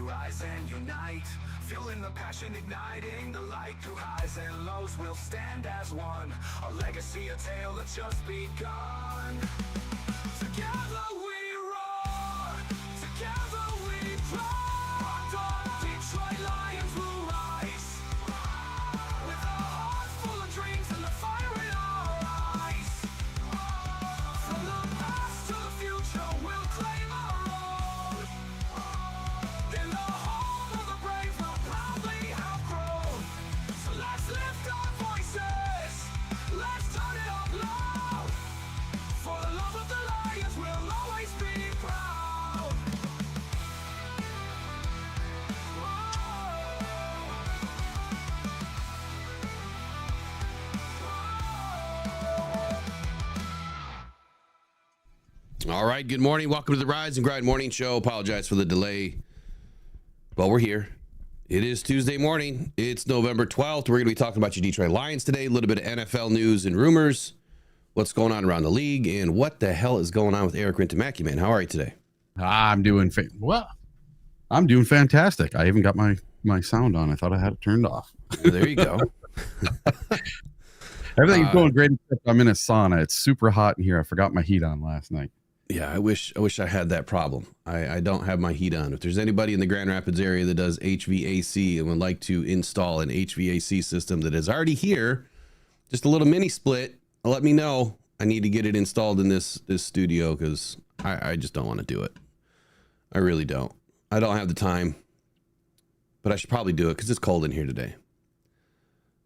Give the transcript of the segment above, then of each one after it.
rise and unite, fueling the passion, igniting the light. Through highs and lows, we'll stand as one, a legacy, a tale that's just begun. Together we roar, together we roar. Detroit Lions will rise, with a heart full of dreams and the fire in our eyes. From the past to the future, we'll claim our road. In the home of the brave, we'll proudly have grown. So let's lift our voices, let's turn it up loud. For the love of the Lions, we'll always be proud. All right, good morning. Welcome to the Rise and Grind Morning Show. Apologize for the delay. Well, we're here. It is Tuesday morning. It's November 12th. We're going to be talking about your Detroit Lions today. A little bit of NFL news and rumors, what's going on around the league, and what the hell is going on with Eric Rintamaki, man. How are you today? I'm doing fantastic. I even got my sound on. I thought I had it turned off. There you go. Everything's going great except I'm in a sauna. It's super hot in here. I forgot my heat on last night. Yeah, I wish I had that problem. I don't have my heat on. If there's anybody in the Grand Rapids area that does HVAC and would like to install an HVAC system that is already here, just a little mini split, let me know. I need to get it installed in this studio because I just don't want to do it. I really don't. I don't have the time, but I should probably do it because it's cold in here today.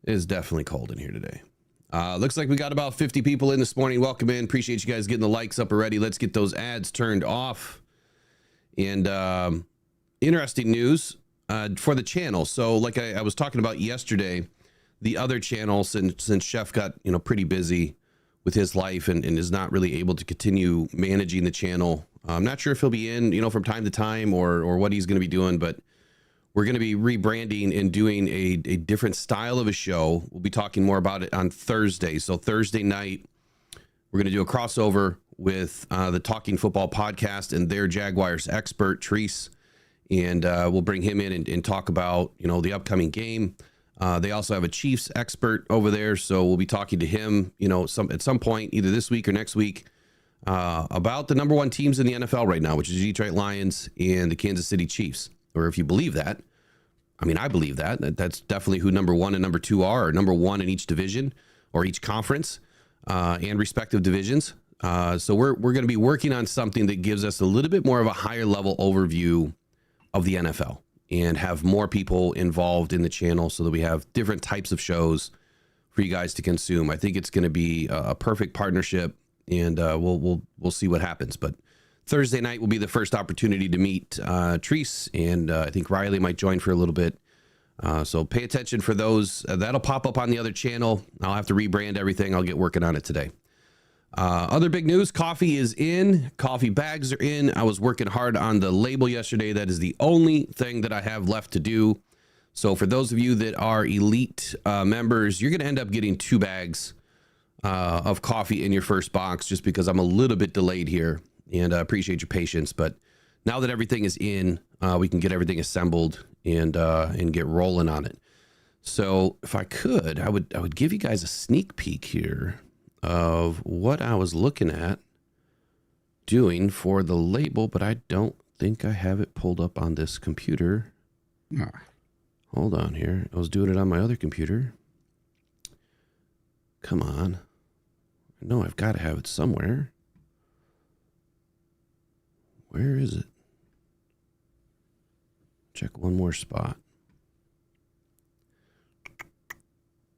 It is definitely cold in here today. Looks like we got about 50 people in this morning. Welcome in. Appreciate you guys getting the likes up already. Let's get those ads turned off. And interesting news for the channel. So like I was talking about yesterday, the other channel, since Chef got pretty busy with his life and is not really able to continue managing the channel. I'm not sure if he'll be in from time to time or what he's going to be doing, but we're going to be rebranding and doing a different style of a show. We'll be talking more about it on Thursday. So Thursday night, we're going to do a crossover with the Talking Football podcast and their Jaguars expert, Treese. And we'll bring him in and talk about, the upcoming game. They also have a Chiefs expert over there. So we'll be talking to him, at some point, either this week or next week, about the number one teams in the NFL right now, which is the Detroit Lions and the Kansas City Chiefs. Or if you believe that, I believe that's definitely who number one and number two are, or number one in each division or each conference and respective divisions. So we're going to be working on something that gives us a little bit more of a higher level overview of the NFL and have more people involved in the channel so that we have different types of shows for you guys to consume. I think it's going to be a perfect partnership, and we'll see what happens. But Thursday night will be the first opportunity to meet Treese, and I think Riley might join for a little bit. So pay attention for those. That'll pop up on the other channel. I'll have to rebrand everything. I'll get working on it today. Other big news, coffee is in. Coffee bags are in. I was working hard on the label yesterday. That is the only thing that I have left to do. So for those of you that are elite members, you're going to end up getting 2 bags of coffee in your first box just because I'm a little bit delayed here. And I appreciate your patience, but now that everything is in, we can get everything assembled and get rolling on it. So if I could, I would give you guys a sneak peek here of what I was looking at doing for the label, but I don't think I have it pulled up on this computer. Hold on here. I was doing it on my other computer. Come on. No, I've got to have it somewhere. Where is it? Check one more spot.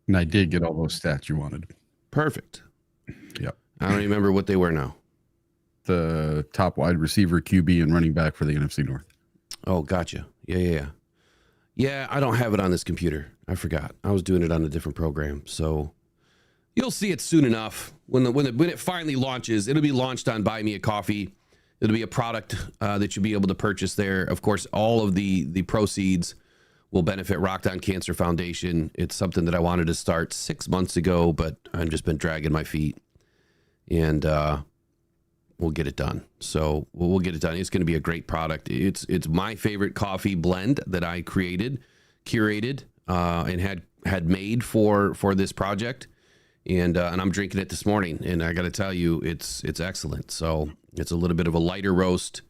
And I did get all those stats you wanted. Perfect. Yep. I don't remember what they were now. The top wide receiver, QB, and running back for the NFC North. Oh, gotcha. Yeah. Yeah, I don't have it on this computer. I forgot. I was doing it on a different program. So you'll see it soon enough. When it finally launches, it'll be launched on Buy Me a Coffee. It'll be a product that you'll be able to purchase there. Of course, all of the proceeds will benefit Rock Down Cancer Foundation. It's something that I wanted to start 6 months ago, but I've just been dragging my feet. And we'll get it done. So we'll get it done. It's going to be a great product. It's my favorite coffee blend that I created, curated, and had made for this project. And I'm drinking it this morning, and I got to tell you, it's excellent. So it's a little bit of a lighter roast.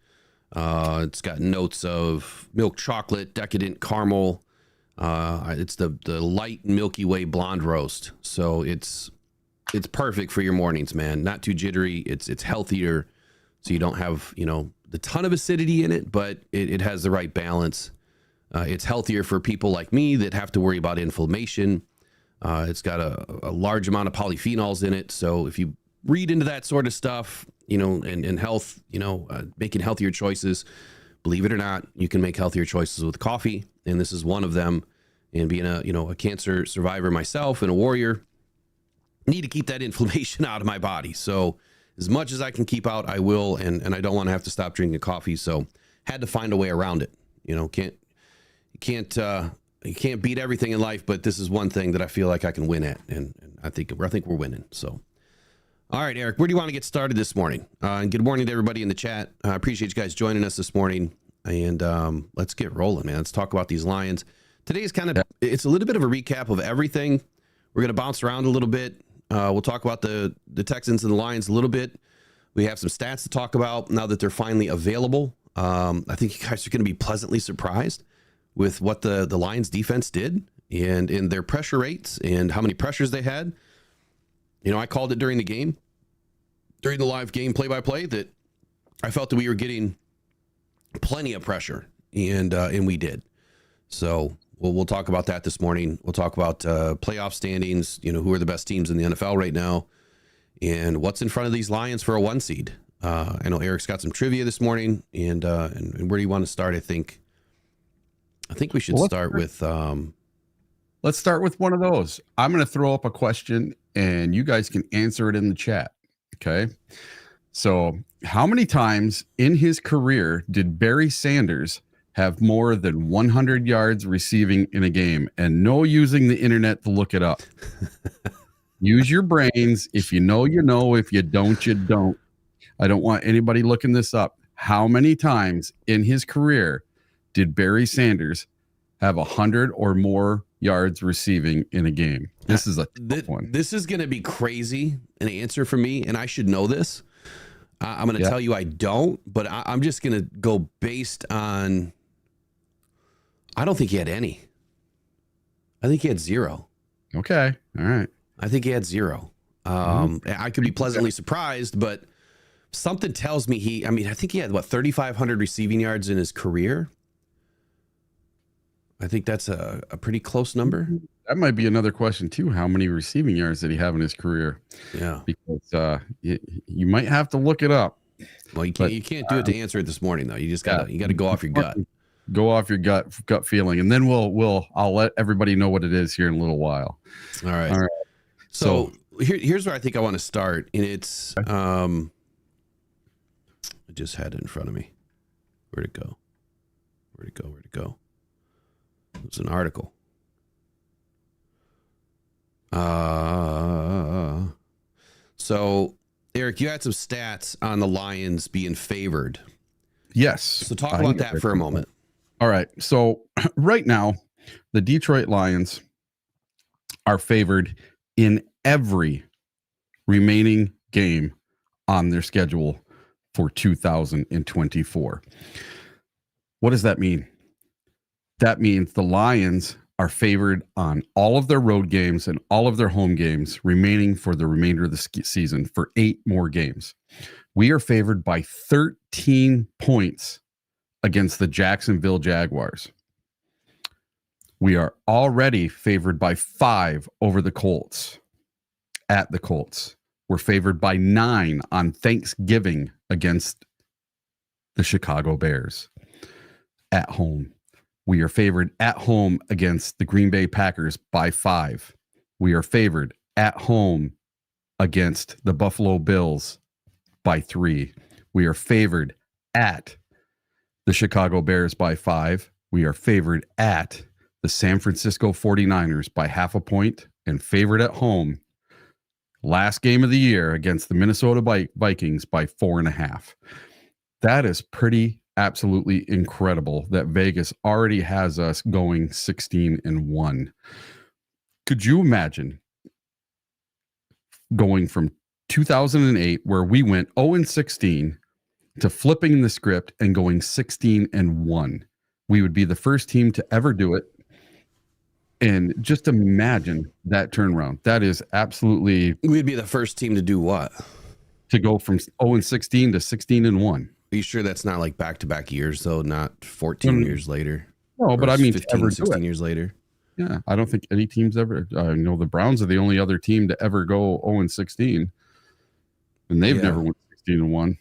It's got notes of milk chocolate, decadent caramel. It's the light Milky Way blonde roast. So it's perfect for your mornings, man. Not too jittery. It's healthier, so you don't have the ton of acidity in it, but it has the right balance. It's healthier for people like me that have to worry about inflammation. It's got a large amount of polyphenols in it. So if you read into that sort of stuff, and health, making healthier choices, believe it or not, you can make healthier choices with coffee. And this is one of them. And being a cancer survivor myself and a warrior, need to keep that inflammation out of my body. So as much as I can keep out, I will. And I don't want to have to stop drinking coffee. So had to find a way around it. You can't beat everything in life, but this is one thing that I feel like I can win at, and I think we're winning. So, all right, Eric, where do you want to get started this morning? And good morning to everybody in the chat. I appreciate you guys joining us this morning, and let's get rolling, man. Let's talk about these Lions. Today is it's a little bit of a recap of everything. We're going to bounce around a little bit. We'll talk about the Texans and the Lions a little bit. We have some stats to talk about now that they're finally available. I think you guys are going to be pleasantly surprised with what the Lions defense did and in their pressure rates and how many pressures they had. I called it during the live game play-by-play, that I felt that we were getting plenty of pressure, and we did. So we'll talk about that this morning. We'll talk about playoff standings, who are the best teams in the NFL right now, and what's in front of these Lions for a 1 seed. I know Eric's got some trivia this morning, and where do you want to start? I think we should start with. Let's start with one of those. I'm going to throw up a question, and you guys can answer it in the chat. Okay. So, how many times in his career did Barry Sanders have more than 100 yards receiving in a game? And no using the internet to look it up. Use your brains. If you know, you know. If you don't, you don't. I don't want anybody looking this up. How many times in his career did Barry Sanders have 100 or more yards receiving in a game? This is a tough one. This is going to be crazy, an answer for me, and I should know this. I'm going to tell you I don't, but I'm just going to go based on, I don't think he had any. I think he had 0. Okay. All right. I think he had 0. I could be pleasantly surprised, but something tells me I think he had 3,500 receiving yards in his career. I think that's a pretty close number. That might be another question too. How many receiving yards did he have in his career? Yeah, because you might have to look it up. Well, you can't do it to answer it this morning though. You just gotta go off your gut. Go off your gut feeling, and then I'll let everybody know what it is here in a little while. All right. So here's where I think I want to start, and it's I just had it in front of me. Where'd it go? It was an article. So Eric, you had some stats on the Lions being favored. Yes. So talk about that for a moment. All right. So right now, the Detroit Lions are favored in every remaining game on their schedule for 2024. What does that mean? That means the Lions are favored on all of their road games and all of their home games remaining for the remainder of the season for 8 more games. We are favored by 13 points against the Jacksonville Jaguars. We are already favored by 5 over the Colts at the Colts. We're favored by 9 on Thanksgiving against the Chicago Bears at home. We are favored at home against the Green Bay Packers by 5. We are favored at home against the Buffalo Bills by 3. We are favored at the Chicago Bears by 5. We are favored at the San Francisco 49ers by 0.5 point, and favored at home last game of the year against the Minnesota Vikings by 4.5. That is pretty absolutely incredible that Vegas already has us going 16-1. Could you imagine going from 2008, where we went 0-16, to flipping the script and going 16-1? We would be the first team to ever do it. And just imagine that turnaround. That is absolutely. We'd be the first team to do what? To go from 0-16 to 16-1. Are you sure that's not like back-to-back years, though, not 14 years later? No, but I mean, 15, 16 years later. Yeah, I don't think any team's ever. I know the Browns are the only other team to ever go 0-16, and they've never went 16-1.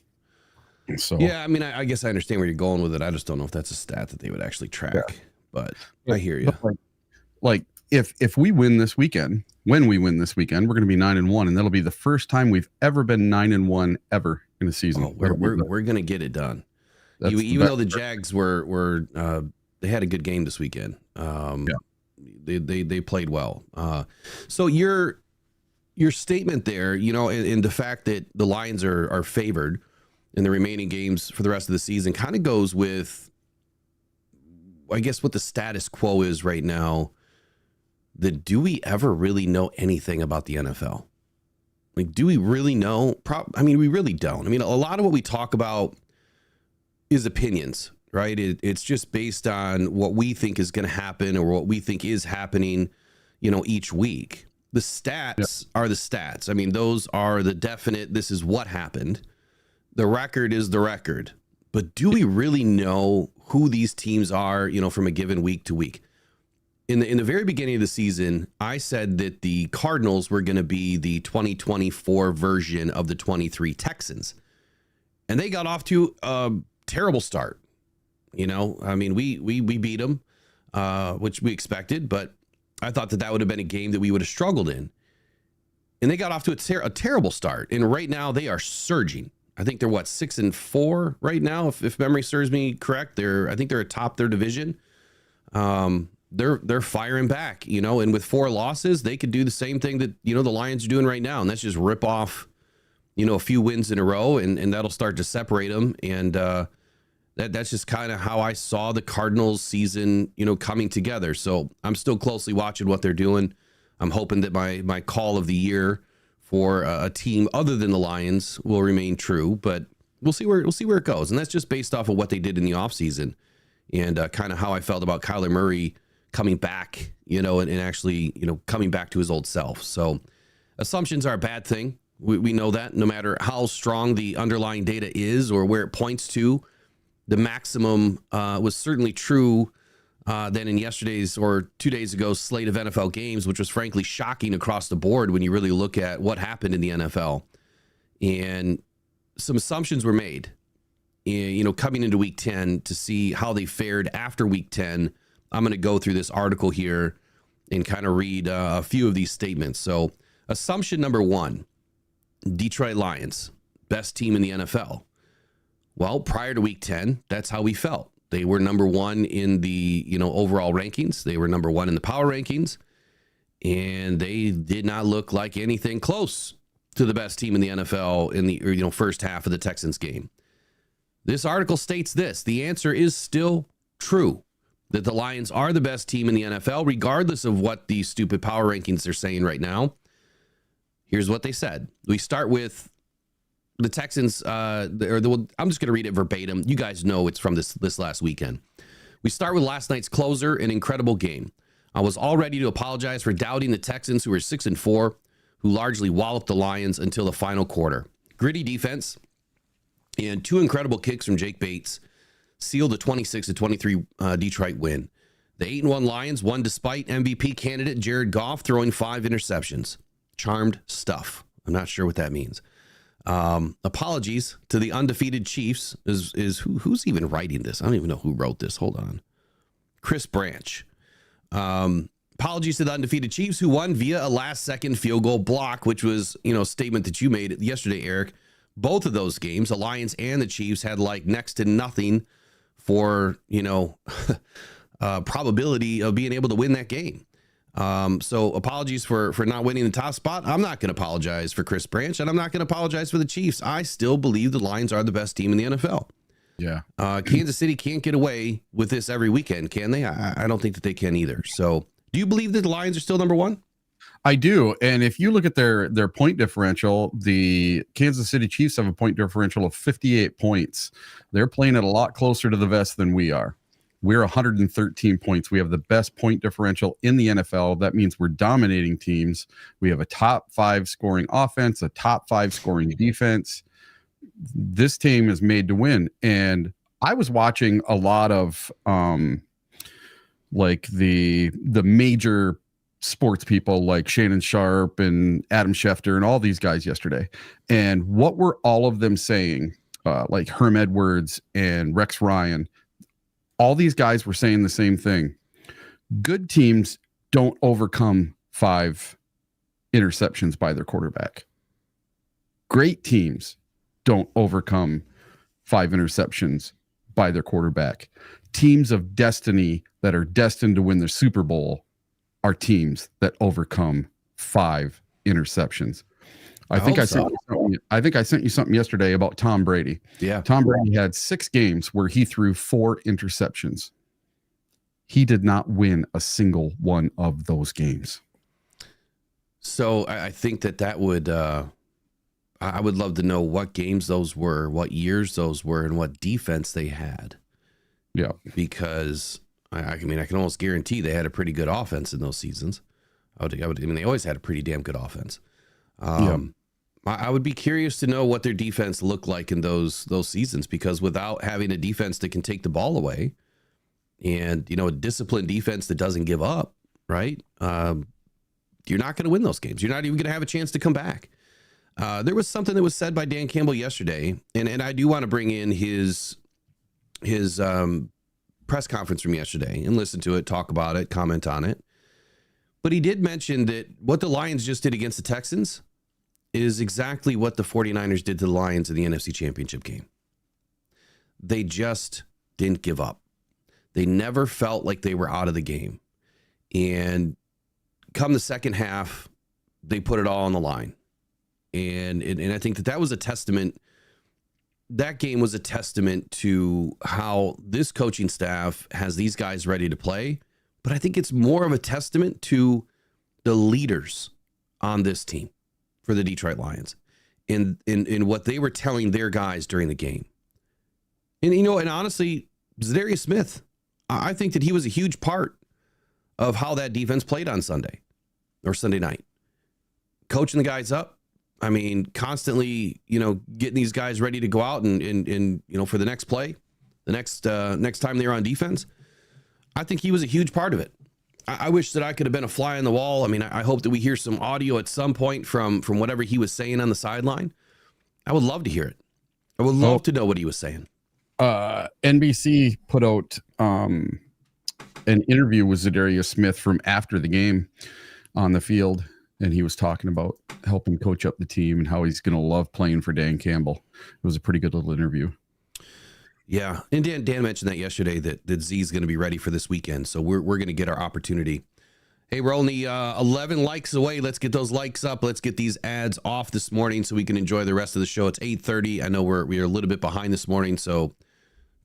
So yeah, I mean, I guess I understand where you're going with it. I just don't know if that's a stat that they would actually track. But I hear you. Like if we win this weekend, when we win this weekend, we're going to be 9-1, and that'll be the first time we've ever been 9-1 ever in a season. Oh, we're going to get it done. Even though the Jags were they had a good game this weekend. They played well. So your statement there, in the fact that the Lions are favored in the remaining games for the rest of the season, kind of goes with, I guess, what the status quo is right now. That do we ever really know anything about the NFL? Like, do we really know? I mean, we really don't. I mean, a lot of what we talk about is opinions, right? It's just based on what we think is going to happen or what we think is happening, each week. The stats are the stats. I mean, those are the definite, this is what happened. The record is the record. But do we really know who these teams are, from a given week to week? In the very beginning of the season, I said that the Cardinals were going to be the 2024 version of the 23 Texans. And they got off to a terrible start. I mean, we beat them, which we expected, but I thought that would have been a game that we would have struggled in. And they got off to a terrible start. And right now they are surging. I think they're 6-4 right now, if memory serves me correct. I think they're atop their division. They're firing back, and with 4 losses, they could do the same thing that, the Lions are doing right now. And that's just rip off, a few wins in a row, and that'll start to separate them. And that's just kind of how I saw the Cardinals season, coming together. So I'm still closely watching what they're doing. I'm hoping that my call of the year for a team other than the Lions will remain true, but we'll see where it goes. And that's just based off of what they did in the offseason and kind of how I felt about Kyler Murray coming back, and actually, coming back to his old self. So assumptions are a bad thing. We know that no matter how strong the underlying data is or where it points to, the maximum was certainly true than in yesterday's or 2 days ago slate of NFL games, which was frankly shocking across the board when you really look at what happened in the NFL. And some assumptions were made, coming into week 10 to see how they fared after week 10. I'm going to go through this article here and kind of read a few of these statements. So assumption number 1, Detroit Lions, best team in the NFL. Well, prior to week 10, that's how we felt. They were number 1 in the, overall rankings. They were number 1 in the power rankings, and they did not look like anything close to the best team in the NFL in the first half of the Texans game. This article states this: the answer is still true, that the Lions are the best team in the NFL, regardless of what these stupid power rankings are saying right now. Here's what they said. We start with the Texans, I'm just going to read it verbatim. You guys know it's from this last weekend. We start with last night's closer, an incredible game. I was all ready to apologize for doubting the Texans, who were 6-4, who largely walloped the Lions until the final quarter. Gritty defense and 2 incredible kicks from Jake Bates sealed a 26-23 Detroit win. The 8-1 Lions won despite MVP candidate Jared Goff throwing 5 interceptions. Charmed stuff. I'm not sure what that means. Apologies to the undefeated Chiefs. Who's even writing this? I don't even know who wrote this. Hold on. Chris Branch. Apologies to the undefeated Chiefs, who won via a last-second field goal block, which was, a statement that you made yesterday, Eric. Both of those games, the Lions and the Chiefs, had next to nothing for, probability of being able to win that game. So apologies for not winning the top spot. I'm not going to apologize for Chris Branch, and I'm not going to apologize for the Chiefs. I still believe the Lions are the best team in the NFL. Yeah. Kansas City can't get away with this every weekend, can they? I don't think that they can either. So do you believe that the Lions are still number one? I do. And if you look at their point differential, the Kansas City Chiefs have a point differential of 58 points. They're playing it a lot closer to the vest than we are. We're 113 points. We have the best point differential in the NFL. That means we're dominating teams. We have a top 5 scoring offense, a top 5 scoring defense. This team is made to win. And I was watching a lot of like the major sports people like Shannon Sharp and Adam Schefter and all these guys yesterday. And what were all of them saying? Like Herm Edwards and Rex Ryan. All these guys were saying the same thing. Good teams don't overcome 5 interceptions by their quarterback. Great teams don't overcome 5 interceptions by their quarterback. Teams of destiny that are destined to win the Super Bowl are teams that overcome 5 interceptions. I think I sent you something yesterday about Tom Brady. Yeah. Tom Brady had 6 games where he threw 4 interceptions. He did not win a single one of those games. So I think that would, I would love to know what games those were, what years those were, and what defense they had. Yeah. Because I mean, I can almost guarantee they had a pretty good offense in those seasons. I mean, they always had a pretty damn good offense. I would be curious to know what their defense looked like in those seasons, because without having a defense that can take the ball away and, a disciplined defense that doesn't give up, right? You're not going to win those games. You're not even going to have a chance to come back. There was something that was said by Dan Campbell yesterday, and I do want to bring in his press conference from yesterday and listen to it, talk about it, comment on it. But he did mention that what the Lions just did against the Texans is exactly what the 49ers did to the Lions in the NFC Championship game. They just didn't give up. They never felt like they were out of the game. And come the second half, they put it all on the line. And I think that was a testament. That game was a testament to how this coaching staff has these guys ready to play. But I think it's more of a testament to the leaders on this team for the Detroit Lions in what they were telling their guys during the game. And honestly, Dariussmith, I think that he was a huge part of how that defense played on Sunday night. Coaching the guys up. I mean, constantly, getting these guys ready to go out and for the next play, the next time they're on defense. I think he was a huge part of it. I wish that I could have been a fly on the wall. I mean, I hope that we hear some audio at some point from whatever he was saying on the sideline. I would love to hear it. I would love to know what he was saying. NBC put out an interview with Dariussmith from after the game on the field, and he was talking about helping coach up the team and how he's going to love playing for Dan Campbell. It was a pretty good little interview. Yeah, and Dan mentioned that yesterday that Z's going to be ready for this weekend, so we're going to get our opportunity. Hey, we're only 11 likes away. Let's get those likes up. Let's get these ads off this morning so we can enjoy the rest of the show. It's 8:30. I know we are a little bit behind this morning, so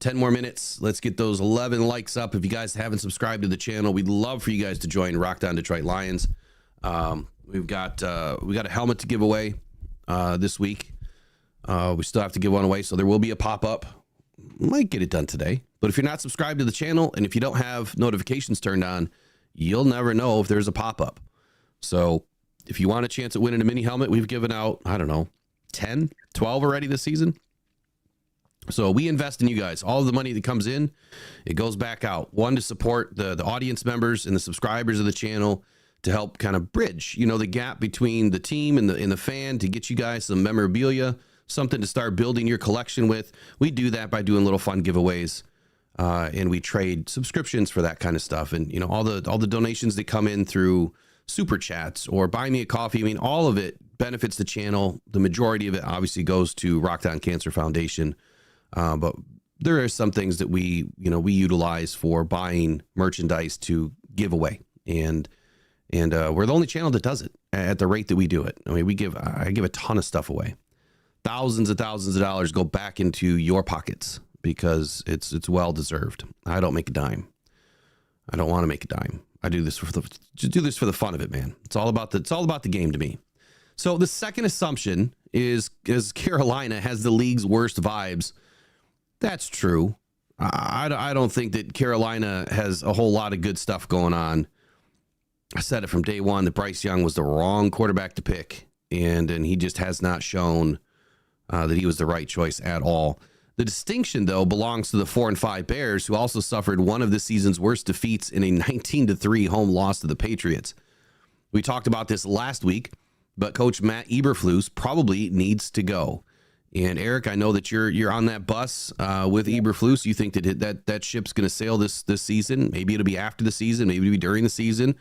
10 more minutes. Let's get those 11 likes up. If you guys haven't subscribed to the channel, we'd love for you guys to join Rock Down Detroit Lions. We got a helmet to give away this week. We still have to give one away, so there will be a pop-up. Might get it done today. But if you're not subscribed to the channel and if you don't have notifications turned on, you'll never know if there's a pop-up. So if you want a chance at winning a mini helmet, we've given out, 10, 12 already this season. So we invest in you guys. All of the money that comes in, it goes back out. One, to support the audience members and the subscribers of the channel, to help kind of bridge, the gap between the team and the fan, to get you guys some memorabilia, something to start building your collection with. We do that by doing little fun giveaways, and we trade subscriptions for that kind of stuff. And all the donations that come in through super chats or buy me a coffee. I mean, all of it benefits the channel. The majority of it obviously goes to Rock Down Cancer Foundation, but there are some things that we utilize for buying merchandise to give away. And And we're the only channel that does it at the rate that we do it. I mean, I give a ton of stuff away. Thousands and thousands of dollars go back into your pockets because it's well deserved. I don't make a dime. I don't want to make a dime. I do this for the fun of it, man. It's all about the game to me. So the second assumption is Carolina has the league's worst vibes. That's true. I don't think that Carolina has a whole lot of good stuff going on. I said it from day one that Bryce Young was the wrong quarterback to pick, and he just has not shown that he was the right choice at all. The distinction, though, belongs to the 4-5 Bears, who also suffered one of the season's worst defeats in a 19-3 home loss to the Patriots. We talked about this last week, but Coach Matt Eberflus probably needs to go. And Eric, I know that you're on that bus with Eberflus. You think that ship's going to sail this season? Maybe it'll be after the season. Maybe it'll be during the season.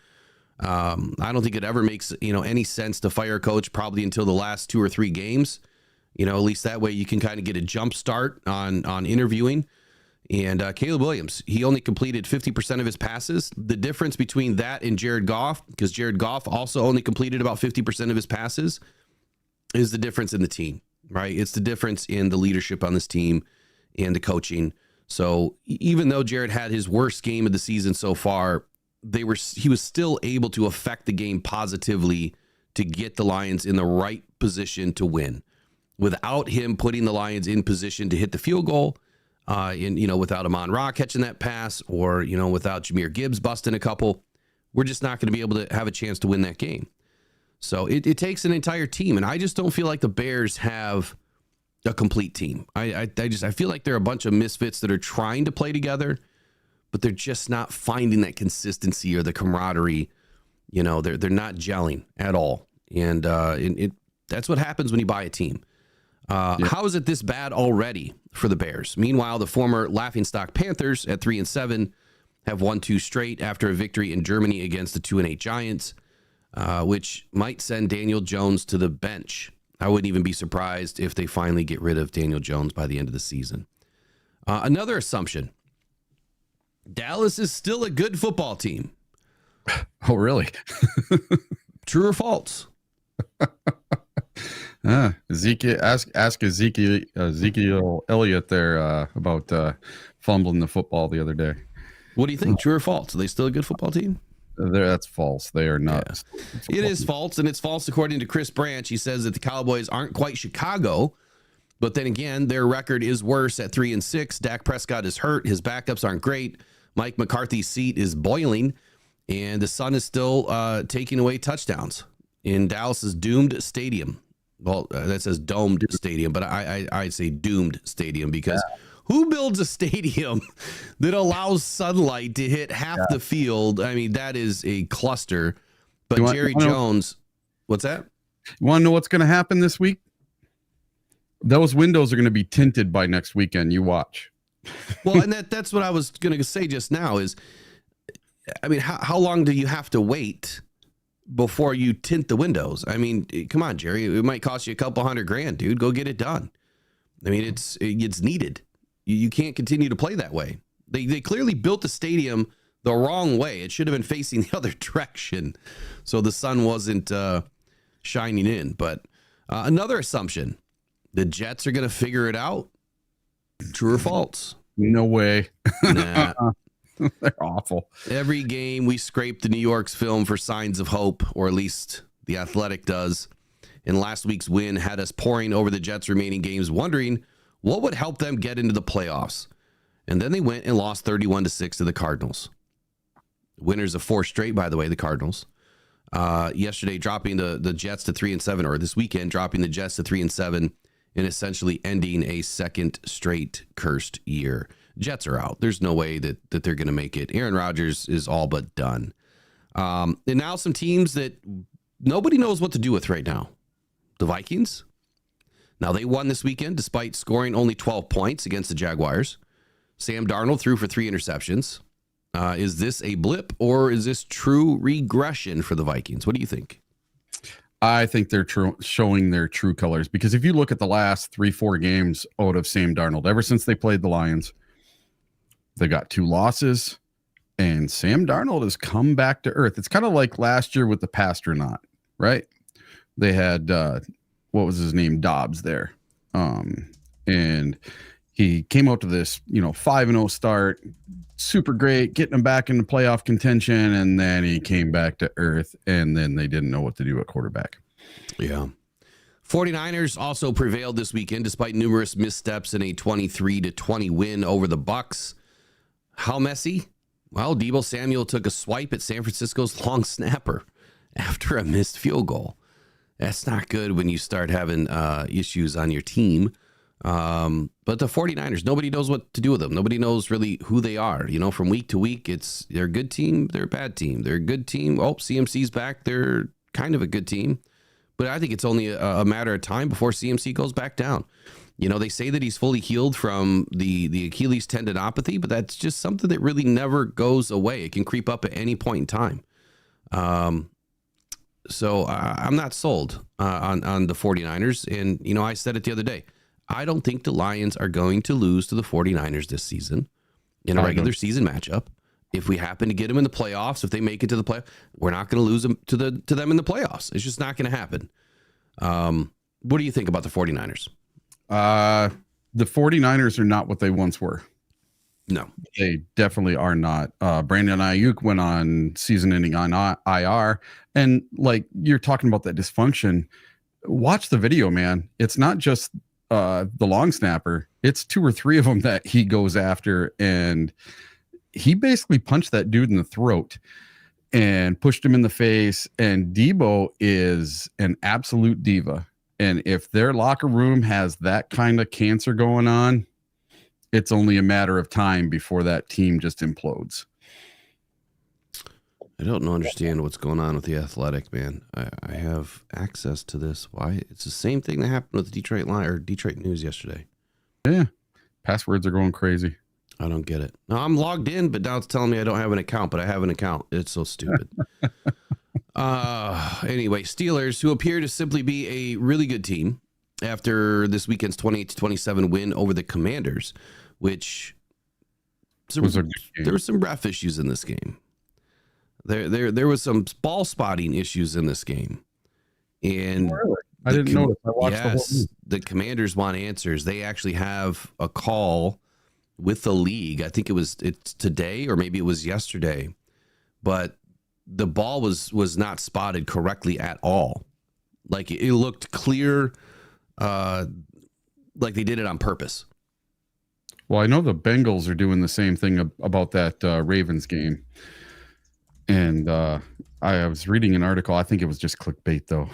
I don't think it ever makes any sense to fire a coach probably until the last 2 or 3 games. At least that way you can kind of get a jump start on interviewing. And Caleb Williams, he only completed 50% of his passes. The difference between that and Jared Goff, because Jared Goff also only completed about 50% of his passes, is the difference in the team, right? It's the difference in the leadership on this team and the coaching. So even though Jared had his worst game of the season so far, he was still able to affect the game positively to get the Lions in the right position to win. Without him putting the Lions in position to hit the field goal, without Amon-Ra catching that pass, or without Jahmyr Gibbs busting a couple, we're just not going to be able to have a chance to win that game. So it takes an entire team, and I just don't feel like the Bears have a complete team. I feel like they're a bunch of misfits that are trying to play together, but they're just not finding that consistency or the camaraderie. They're not gelling at all, and that's what happens when you buy a team. How is it this bad already for the Bears? Meanwhile, the former laughingstock Panthers at 3-7 have won 2 straight after a victory in Germany against the 2-8 Giants, which might send Daniel Jones to the bench. I wouldn't even be surprised if they finally get rid of Daniel Jones by the end of the season. Another assumption: Dallas is still a good football team. Oh, really? True or false? Ezekiel, ask Ezekiel Elliott there about fumbling the football the other day. What do you think? True or false? Are they still a good football team? That's false. They are not. Yeah. It is false, and it's false according to Chris Branch. He says that the Cowboys aren't quite Chicago, but then again, their record is worse at 3-6. Dak Prescott is hurt. His backups aren't great. Mike McCarthy's seat is boiling, and the sun is still taking away touchdowns in Dallas's doomed stadium. Well, that says domed stadium, but I say doomed stadium because who builds a stadium that allows sunlight to hit half the field? I mean, that is a cluster. But Jerry Jones, what's that? You want to know what's going to happen this week? Those windows are going to be tinted by next weekend. You watch. Well, and that's what I was going to say just now is, I mean, how long do you have to wait before you tint the windows? I mean, come on, Jerry. It might cost you a couple $100,000, dude. Go get it done. I mean, it's needed. You can't continue to play that way. They clearly built the stadium the wrong way. It should have been facing the other direction, so the sun wasn't shining in. But another assumption: the Jets are going to figure it out. True or false? No way. Nah. They're awful. Every game we scrape the New York's film for signs of hope, or at least the Athletic does. And last week's win had us poring over the Jets' remaining games, wondering what would help them get into the playoffs. And then they went and lost 31-6 to the Cardinals. Winners of 4 straight, by the way, the Cardinals. Yesterday, dropping the Jets to 3-7, or this weekend, dropping the Jets to 3-7, and essentially ending a second straight cursed year. Jets are out. There's no way that they're going to make it. Aaron Rodgers is all but done. And now some teams that nobody knows what to do with right now. The Vikings. Now, they won this weekend despite scoring only 12 points against the Jaguars. Sam Darnold threw for 3 interceptions. Is this a blip, or is this true regression for the Vikings? What do you think? I think they're showing their true colors, because if you look at the last 3-4 games out of Sam Darnold, ever since they played the Lions, they got 2 losses And Sam Darnold has come back to earth. It's kind of like last year with the Pastronaut, right? They had, what was his name? Dobbs there. And he came out to this, 5-0 start, super great, getting him back into playoff contention. And then he came back to earth, and then they didn't know what to do at quarterback. Yeah. 49ers also prevailed this weekend despite numerous missteps in a 23-20 win over the Bucs. How messy? Well, Deebo Samuel took a swipe at San Francisco's long snapper after a missed field goal. That's not good when you start having issues on your team. But the 49ers, nobody knows what to do with them. Nobody knows really who they are. From week to week, they're a good team, they're a bad team. They're a good team. Oh, CMC's back. They're kind of a good team. But I think it's only a matter of time before CMC goes back down. They say that he's fully healed from the Achilles tendinopathy, but that's just something that really never goes away. It can creep up at any point in time. So I'm not sold on the 49ers. And, I said it the other day. I don't think the Lions are going to lose to the 49ers this season in a regular season matchup. If we happen to get them in the playoffs, if they make it to the playoffs, we're not going to lose them to them in the playoffs. It's just not going to happen. What do you think about the 49ers? The 49ers are not what they once were. No, they definitely are not. Brandon Ayuk went on season-ending on IR, and like you're talking about that dysfunction. Watch the video, man. It's not just the long snapper. It's 2 or 3 of them that he goes after, and he basically punched that dude in the throat and pushed him in the face. And Deebo is an absolute diva. And if their locker room has that kind of cancer going on, it's only a matter of time before that team just implodes. I don't understand what's going on with the Athletic, man. I have access to this. Why? It's the same thing that happened with the Detroit News yesterday. Yeah. Passwords are going crazy. I don't get it. No, I'm logged in, but now it's telling me I don't have an account, but I have an account. It's so stupid. Anyway, Steelers, who appear to simply be a really good team after this weekend's 28-27 win over the Commanders, which there were some ref issues in this game. There was some ball spotting issues in this game. And really? I didn't notice. I watched the whole game. The Commanders want answers. They actually have a call with the league. I think it's today or maybe it was yesterday, but the ball was not spotted correctly at all. Like it looked clear, like they did it on purpose. Well, I know the Bengals are doing the same thing about that Ravens game. And I was reading an article. I think it was just clickbait, though.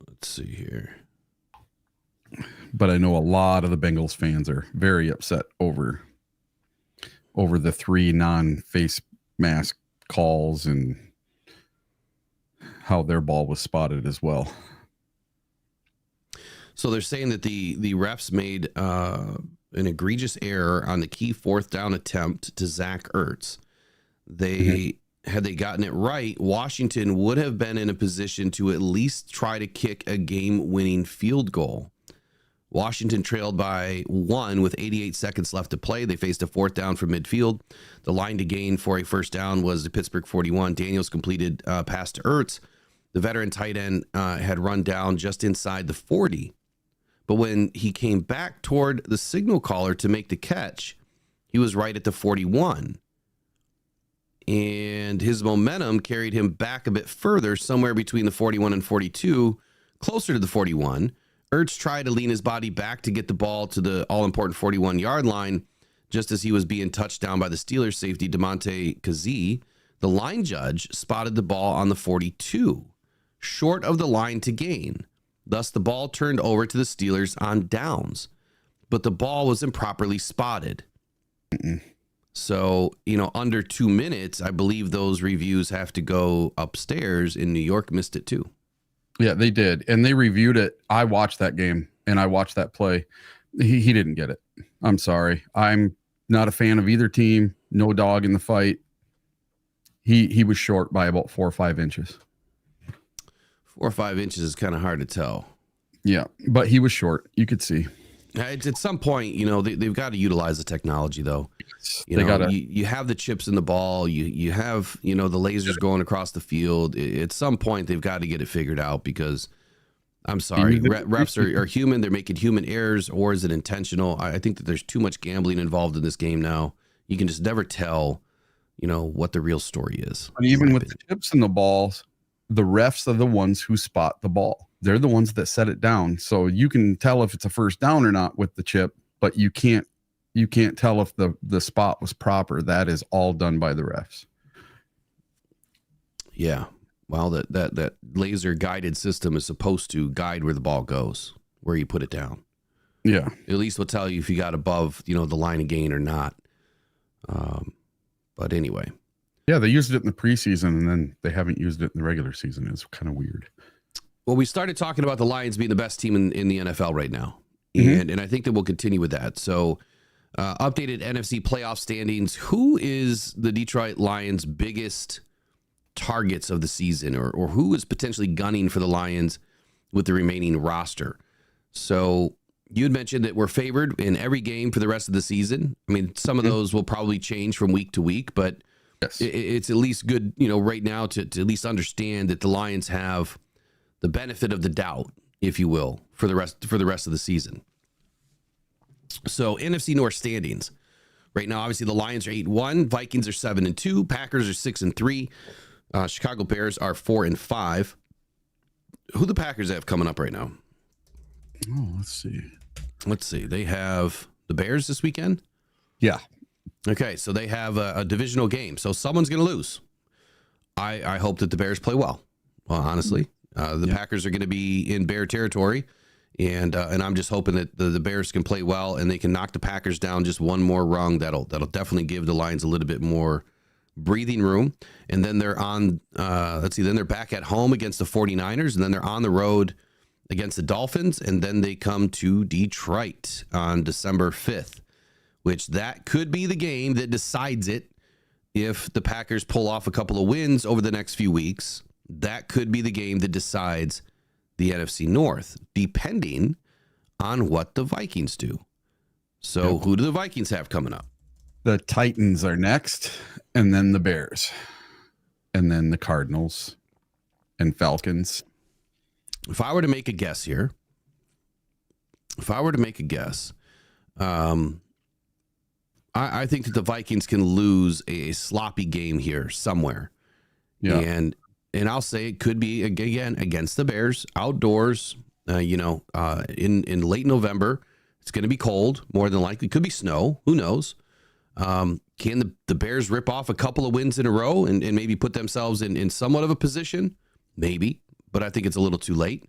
Let's see here. But I know a lot of the Bengals fans are very upset over the 3 non-face mask calls and how their ball was spotted as well. So they're saying that the refs made an egregious error on the key 4th down attempt to Zach Ertz. Had they gotten it right, Washington would have been in a position to at least try to kick a game-winning field goal. Washington trailed by 1 with 88 seconds left to play. They faced a 4th down from midfield. The line to gain for a first down was the Pittsburgh 41. Daniels completed pass to Ertz. The veteran tight end had run down just inside the 40. But when he came back toward the signal caller to make the catch, he was right at the 41. And his momentum carried him back a bit further, somewhere between the 41 and 42, closer to the 41. Ertz tried to lean his body back to get the ball to the all-important 41-yard line, just as he was being touched down by the Steelers safety, Damontae Kazee. The line judge spotted the ball on the 42, short of the line to gain. Thus, the ball turned over to the Steelers on downs, but the ball was improperly spotted. So, under 2 minutes, I believe those reviews have to go upstairs. In New York, missed it too. Yeah, they did. And they reviewed it. I watched that game and I watched that play. He didn't get it. I'm sorry. I'm not a fan of either team. No dog in the fight. He was short by about 4 or 5 inches. 4 or 5 inches is kind of hard to tell. Yeah, but he was short. You could see. At some point, they've got to utilize the technology, though. You have the chips in the ball. You have, the lasers going across the field. At some point, they've got to get it figured out because, I'm sorry, refs are human. They're making human errors, or is it intentional? I think that there's too much gambling involved in this game now. You can just never tell, what the real story is. And even with the chips in the balls, the refs are the ones who spot the ball. They're the ones that set it down. So you can tell if it's a first down or not with the chip, but you can't tell if the spot was proper. That is all done by the refs. Yeah. Well, that laser guided system is supposed to guide where the ball goes, where you put it down. Yeah. At least will tell you if you got above, the line of gain or not. But anyway. Yeah, they used it in the preseason and then they haven't used it in the regular season. It's kind of weird. Well, we started talking about the Lions being the best team in the NFL right now. Mm-hmm. And I think that we'll continue with that. So updated NFC playoff standings. Who is the Detroit Lions' biggest targets of the season, or who is potentially gunning for the Lions with the remaining roster? So you had mentioned that we're favored in every game for the rest of the season. I mean, some of those will probably change from week to week, but yes, it's at least good, right now to at least understand that the Lions have the benefit of the doubt, if you will, for the rest of the season. So NFC North standings right now, obviously the Lions are 8-1, Vikings are 7-2, Packers are 6-3, Chicago Bears are 4-5. Who the Packers have coming up right now? Oh, let's see. They have the Bears this weekend. Yeah. Okay, so they have a divisional game, so someone's going to lose. I hope that the Bears play well. Well, honestly. The Packers are going to be in Bear territory, and I'm just hoping that the Bears can play well and they can knock the Packers down just one more rung. That'll definitely give the Lions a little bit more breathing room. And then they're on, then they're back at home against the 49ers, and then they're on the road against the Dolphins, and then they come to Detroit on December 5th, which that could be the game that decides it. If the Packers pull off a couple of wins over the next few weeks, that could be the game that decides the NFC North, depending on what the Vikings do. So who do the Vikings have coming up? The Titans are next, and then the Bears, and then the Cardinals and Falcons. If I were to make a guess here, I think that the Vikings can lose a sloppy game here somewhere. Yeah. And I'll say it could be, again, against the Bears, outdoors, in late November. It's going to be cold, more than likely. Could be snow. Who knows? Can the Bears rip off a couple of wins in a row and maybe put themselves in somewhat of a position? Maybe, but I think it's a little too late.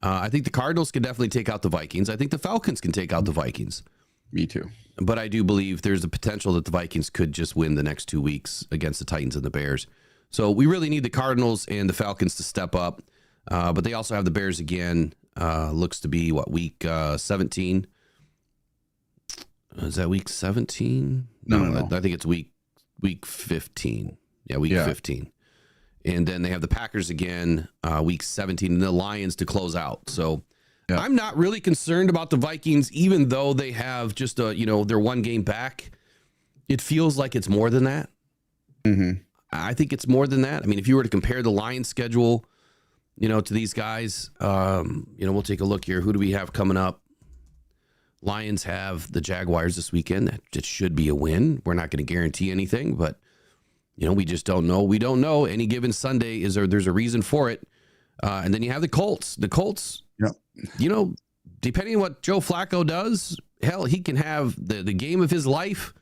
I think the Cardinals can definitely take out the Vikings. I think the Falcons can take out the Vikings. Me too. But I do believe there's a potential that the Vikings could just win the next 2 weeks against the Titans and the Bears. So we really need the Cardinals and the Falcons to step up. But they also have the Bears again. Looks to be, week 17? Is that week 17? No. I think it's week 15. Yeah, week 15. And then they have the Packers again, week 17, and the Lions to close out. So I'm not really concerned about the Vikings, even though they have just their one game back. It feels like it's more than that. Mm-hmm. I think it's more than that. I mean, if you were to compare the Lions schedule, to these guys, we'll take a look here. Who do we have coming up? Lions have the Jaguars this weekend. That should be a win. We're not going to guarantee anything, but we just don't know. We don't know. Any given Sunday there's a reason for it. And then you have the Colts. The Colts, depending on what Joe Flacco does, hell, he can have the game of his life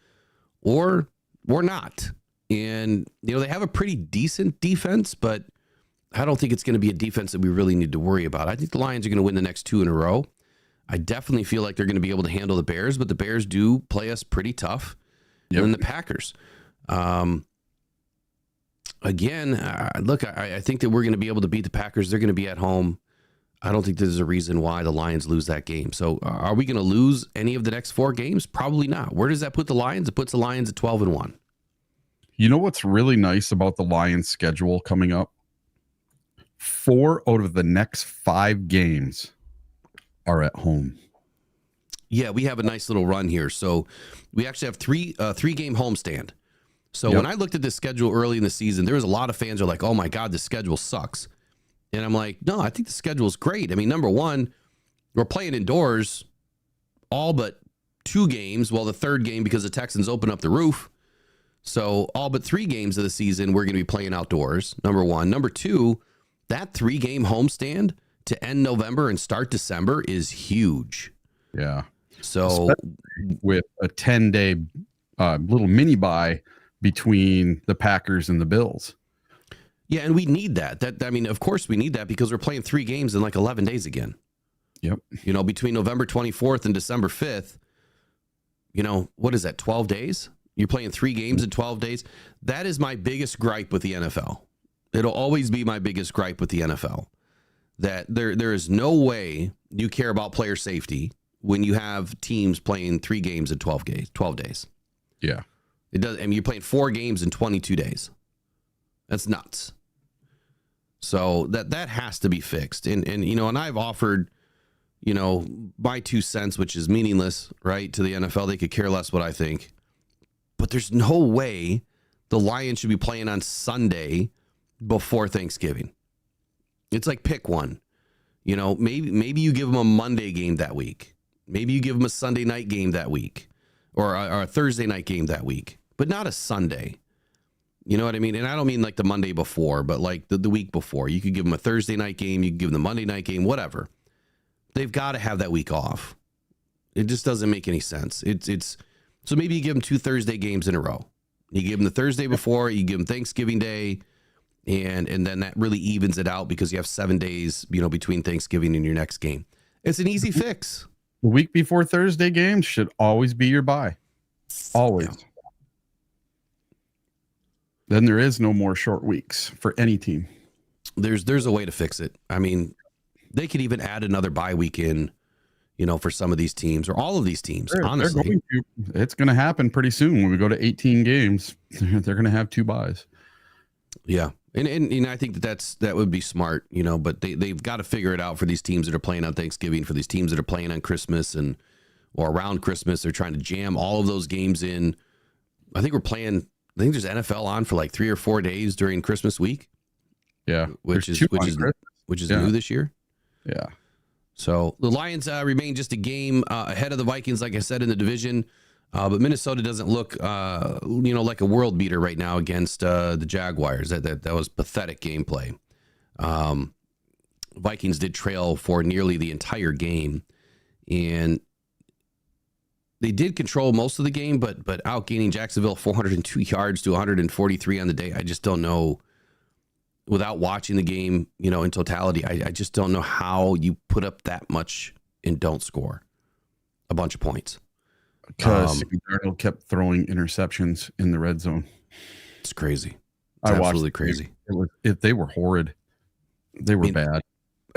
or not. And, they have a pretty decent defense, but I don't think it's going to be a defense that we really need to worry about. I think the Lions are going to win the next 2 in a row. I definitely feel like they're going to be able to handle the Bears, but the Bears do play us pretty tough. And then the Packers. Again, look, I think that we're going to be able to beat the Packers. They're going to be at home. I don't think there's a reason why the Lions lose that game. So are we going to lose any of the next 4 games? Probably not. Where does that put the Lions? It puts the Lions at 12-1. You know what's really nice about the Lions schedule coming up? 4 out of the next 5 games are at home. Yeah, we have a nice little run here. So we actually have three game homestand. So when I looked at this schedule early in the season, there was a lot of fans who are like, oh my God, the schedule sucks. And I'm like, no, I think the schedule is great. I mean, number one, we're playing indoors all but 2 games. Well, the third game because the Texans open up the roof. So all but 3 games of the season, we're going to be playing outdoors, number one. Number two, that 3-game homestand to end November and start December is huge. Yeah. So especially with a 10-day little mini bye between the Packers and the Bills. Yeah, and we need that. I mean, of course we need that because we're playing 3 games in like 11 days again. Yep. You know, between November 24th and December 5th, you know, what is that, 12 days? You're playing 3 games in 12 days. That is my biggest gripe with the NFL. It'll always be my biggest gripe with the NFL. That there is no way you care about player safety when you have teams playing 3 games in 12 days. Yeah. It does. I mean, you're playing 4 games in 22 days. That's nuts. So that has to be fixed. And you know, and I've offered, you know, my 2 cents, which is meaningless, right, to the NFL. They could care less what I think. But there's no way the Lions should be playing on Sunday before Thanksgiving. It's like pick one. You know, maybe you give them a Monday game that week. Maybe you give them a Sunday night game that week, or a Thursday night game that week, but not a Sunday. You know what I mean? And I don't mean like the Monday before, but like the week before. You could give them a Thursday night game. You could give them the Monday night game, whatever. They've got to have that week off. It just doesn't make any sense. It's so maybe you give them 2 Thursday games in a row. You give them the Thursday before, you give them Thanksgiving Day, and then that really evens it out because you have 7 days, you know, between Thanksgiving and your next game. It's an easy fix. The week before Thursday games should always be your bye. Always. Yeah. Then there is no more short weeks for any team. There's a way to fix it. I mean, they could even add another bye week in, you know, for some of these teams or all of these teams, honestly. It's going to happen pretty soon when we go to 18 games. They're going to have 2 byes. Yeah. And I think that would be smart, you know, but they've got to figure it out for these teams that are playing on Thanksgiving, for these teams that are playing on Christmas or around Christmas. They're trying to jam all of those games in. I think there's NFL on for like 3 or 4 days during Christmas week. Yeah. Which is new this year. Yeah. So the Lions remain just a game ahead of the Vikings, like I said, in the division. But Minnesota doesn't look, you know, like a world beater right now against the Jaguars. That was pathetic gameplay. Vikings did trail for nearly the entire game, and they did control most of the game, but outgaining Jacksonville 402 yards to 143 on the day. I just don't know. Without watching the game, you know, in totality, I just don't know how you put up that much and don't score a bunch of points. Because Darnold kept throwing interceptions in the red zone. It's crazy. It's absolutely crazy. They were horrid. They were bad.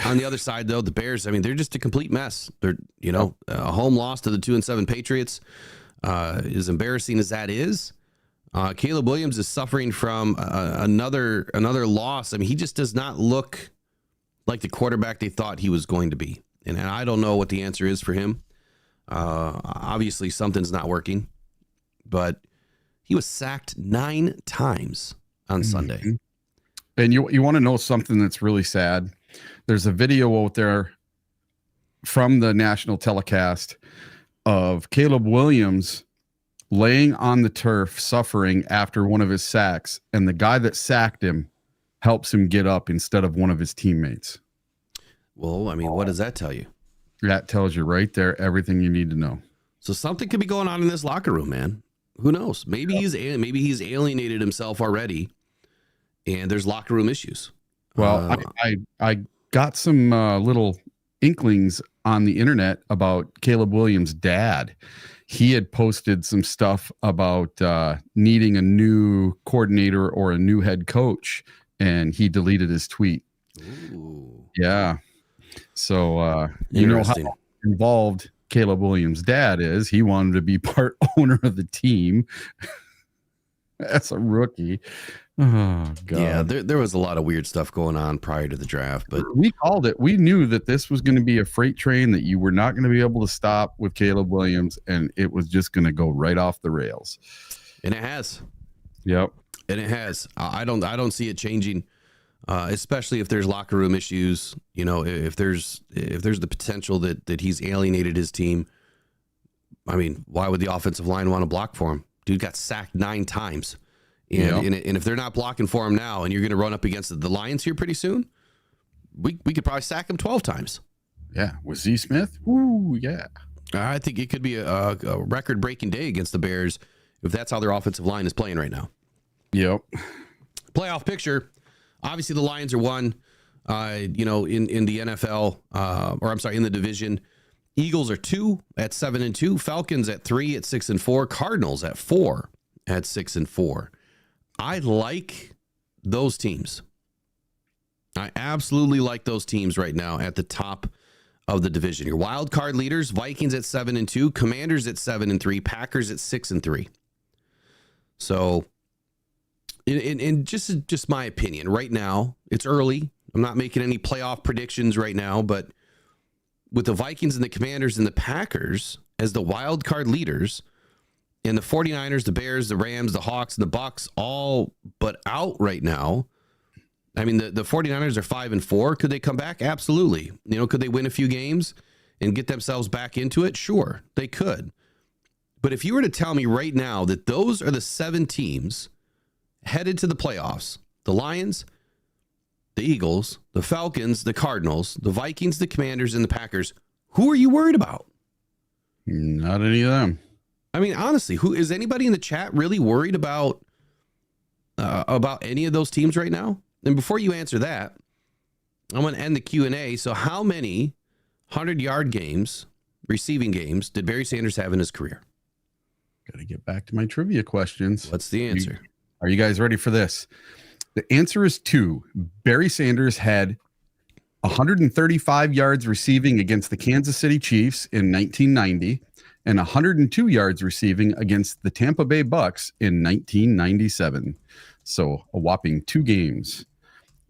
On the other side, though, the Bears, I mean, they're just a complete mess. They're, you know, a home loss to the 2-7 Patriots, as embarrassing as that is. Caleb Williams is suffering from another loss. I mean, he just does not look like the quarterback they thought he was going to be. And I don't know what the answer is for him. Obviously, something's not working. But he was sacked 9 times on Sunday. And you want to know something that's really sad? There's a video out there from the national telecast of Caleb Williams laying on the turf, suffering after one of his sacks, and the guy that sacked him helps him get up instead of one of his teammates. Well, I mean, what does that tell you? That tells you right there everything you need to know. So something could be going on in this locker room, man. Who knows? Maybe he's alienated himself already, and there's locker room issues. Well, I got some little inklings on the internet about Caleb Williams' dad. He had posted some stuff about needing a new coordinator or a new head coach, and he deleted his tweet. Ooh. Yeah. So you know how involved Caleb Williams' dad is. He wanted to be part owner of the team. That's a rookie. Oh God. Yeah, there was a lot of weird stuff going on prior to the draft, but We called it. We knew that this was going to be a freight train that you were not going to be able to stop with Caleb Williams, and it was just going to go right off the rails. and it has. Yep. And it has. I don't see it changing, especially if there's locker room issues. You know, if there's the potential that he's alienated his team. I mean, why would the offensive line want to block for him? Dude got sacked 9 times. And if they're not blocking for him now, and you're going to run up against the Lions here pretty soon, we could probably sack him 12 times. Yeah. With Z Smith? Woo, yeah. I think it could be a record-breaking day against the Bears if that's how their offensive line is playing right now. Yep. Playoff picture. Obviously, the Lions are 1, in the NFL, in the division. Eagles are 2 at 7-2. Falcons at 3 at 6-4. Cardinals at 4 at 6-4. I like those teams. I absolutely like those teams right now at the top of the division. Your wild card leaders: Vikings at 7-2, Commanders at 7-3, Packers at 6-3. So, in just my opinion, right now it's early. I'm not making any playoff predictions right now, but with the Vikings and the Commanders and the Packers as the wild card leaders, and the 49ers, the Bears, the Rams, the Hawks, and the Bucks all but out right now. I mean, the 49ers are 5-4. Could they come back? Absolutely. You know, could they win a few games and get themselves back into it? Sure, they could. But if you were to tell me right now that those are the 7 teams headed to the playoffs, the Lions, the Eagles, the Falcons, the Cardinals, the Vikings, the Commanders, and the Packers, who are you worried about? Not any of them. I mean, honestly, who is anybody in the chat really worried about any of those teams right now? And before you answer that, I'm going to end the Q&A. So how many 100-yard games, receiving games, did Barry Sanders have in his career? Got to get back to my trivia questions. What's the answer? Are you guys ready for this? The answer is 2. Barry Sanders had 135 yards receiving against the Kansas City Chiefs in 1990 and 102 yards receiving against the Tampa Bay Bucks in 1997. So a whopping 2 games.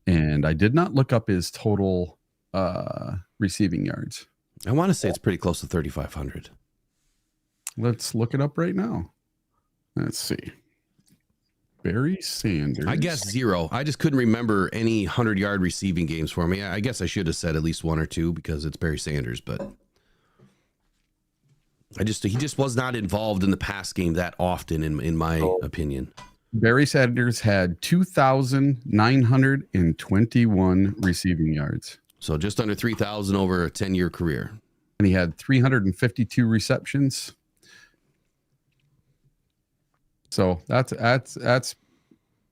And I did not look up his total receiving yards. I want to say it's pretty close to 3,500. Let's look it up right now. Let's see. Barry Sanders. I guess 0. I just couldn't remember any 100-yard receiving games for me. I guess I should have said at least 1 or 2 because it's Barry Sanders, but he just was not involved in the pass game that often, in my opinion. Barry Sanders had 2,921 receiving yards. So just under 3,000 over a 10-year career. And he had 352 receptions. So that's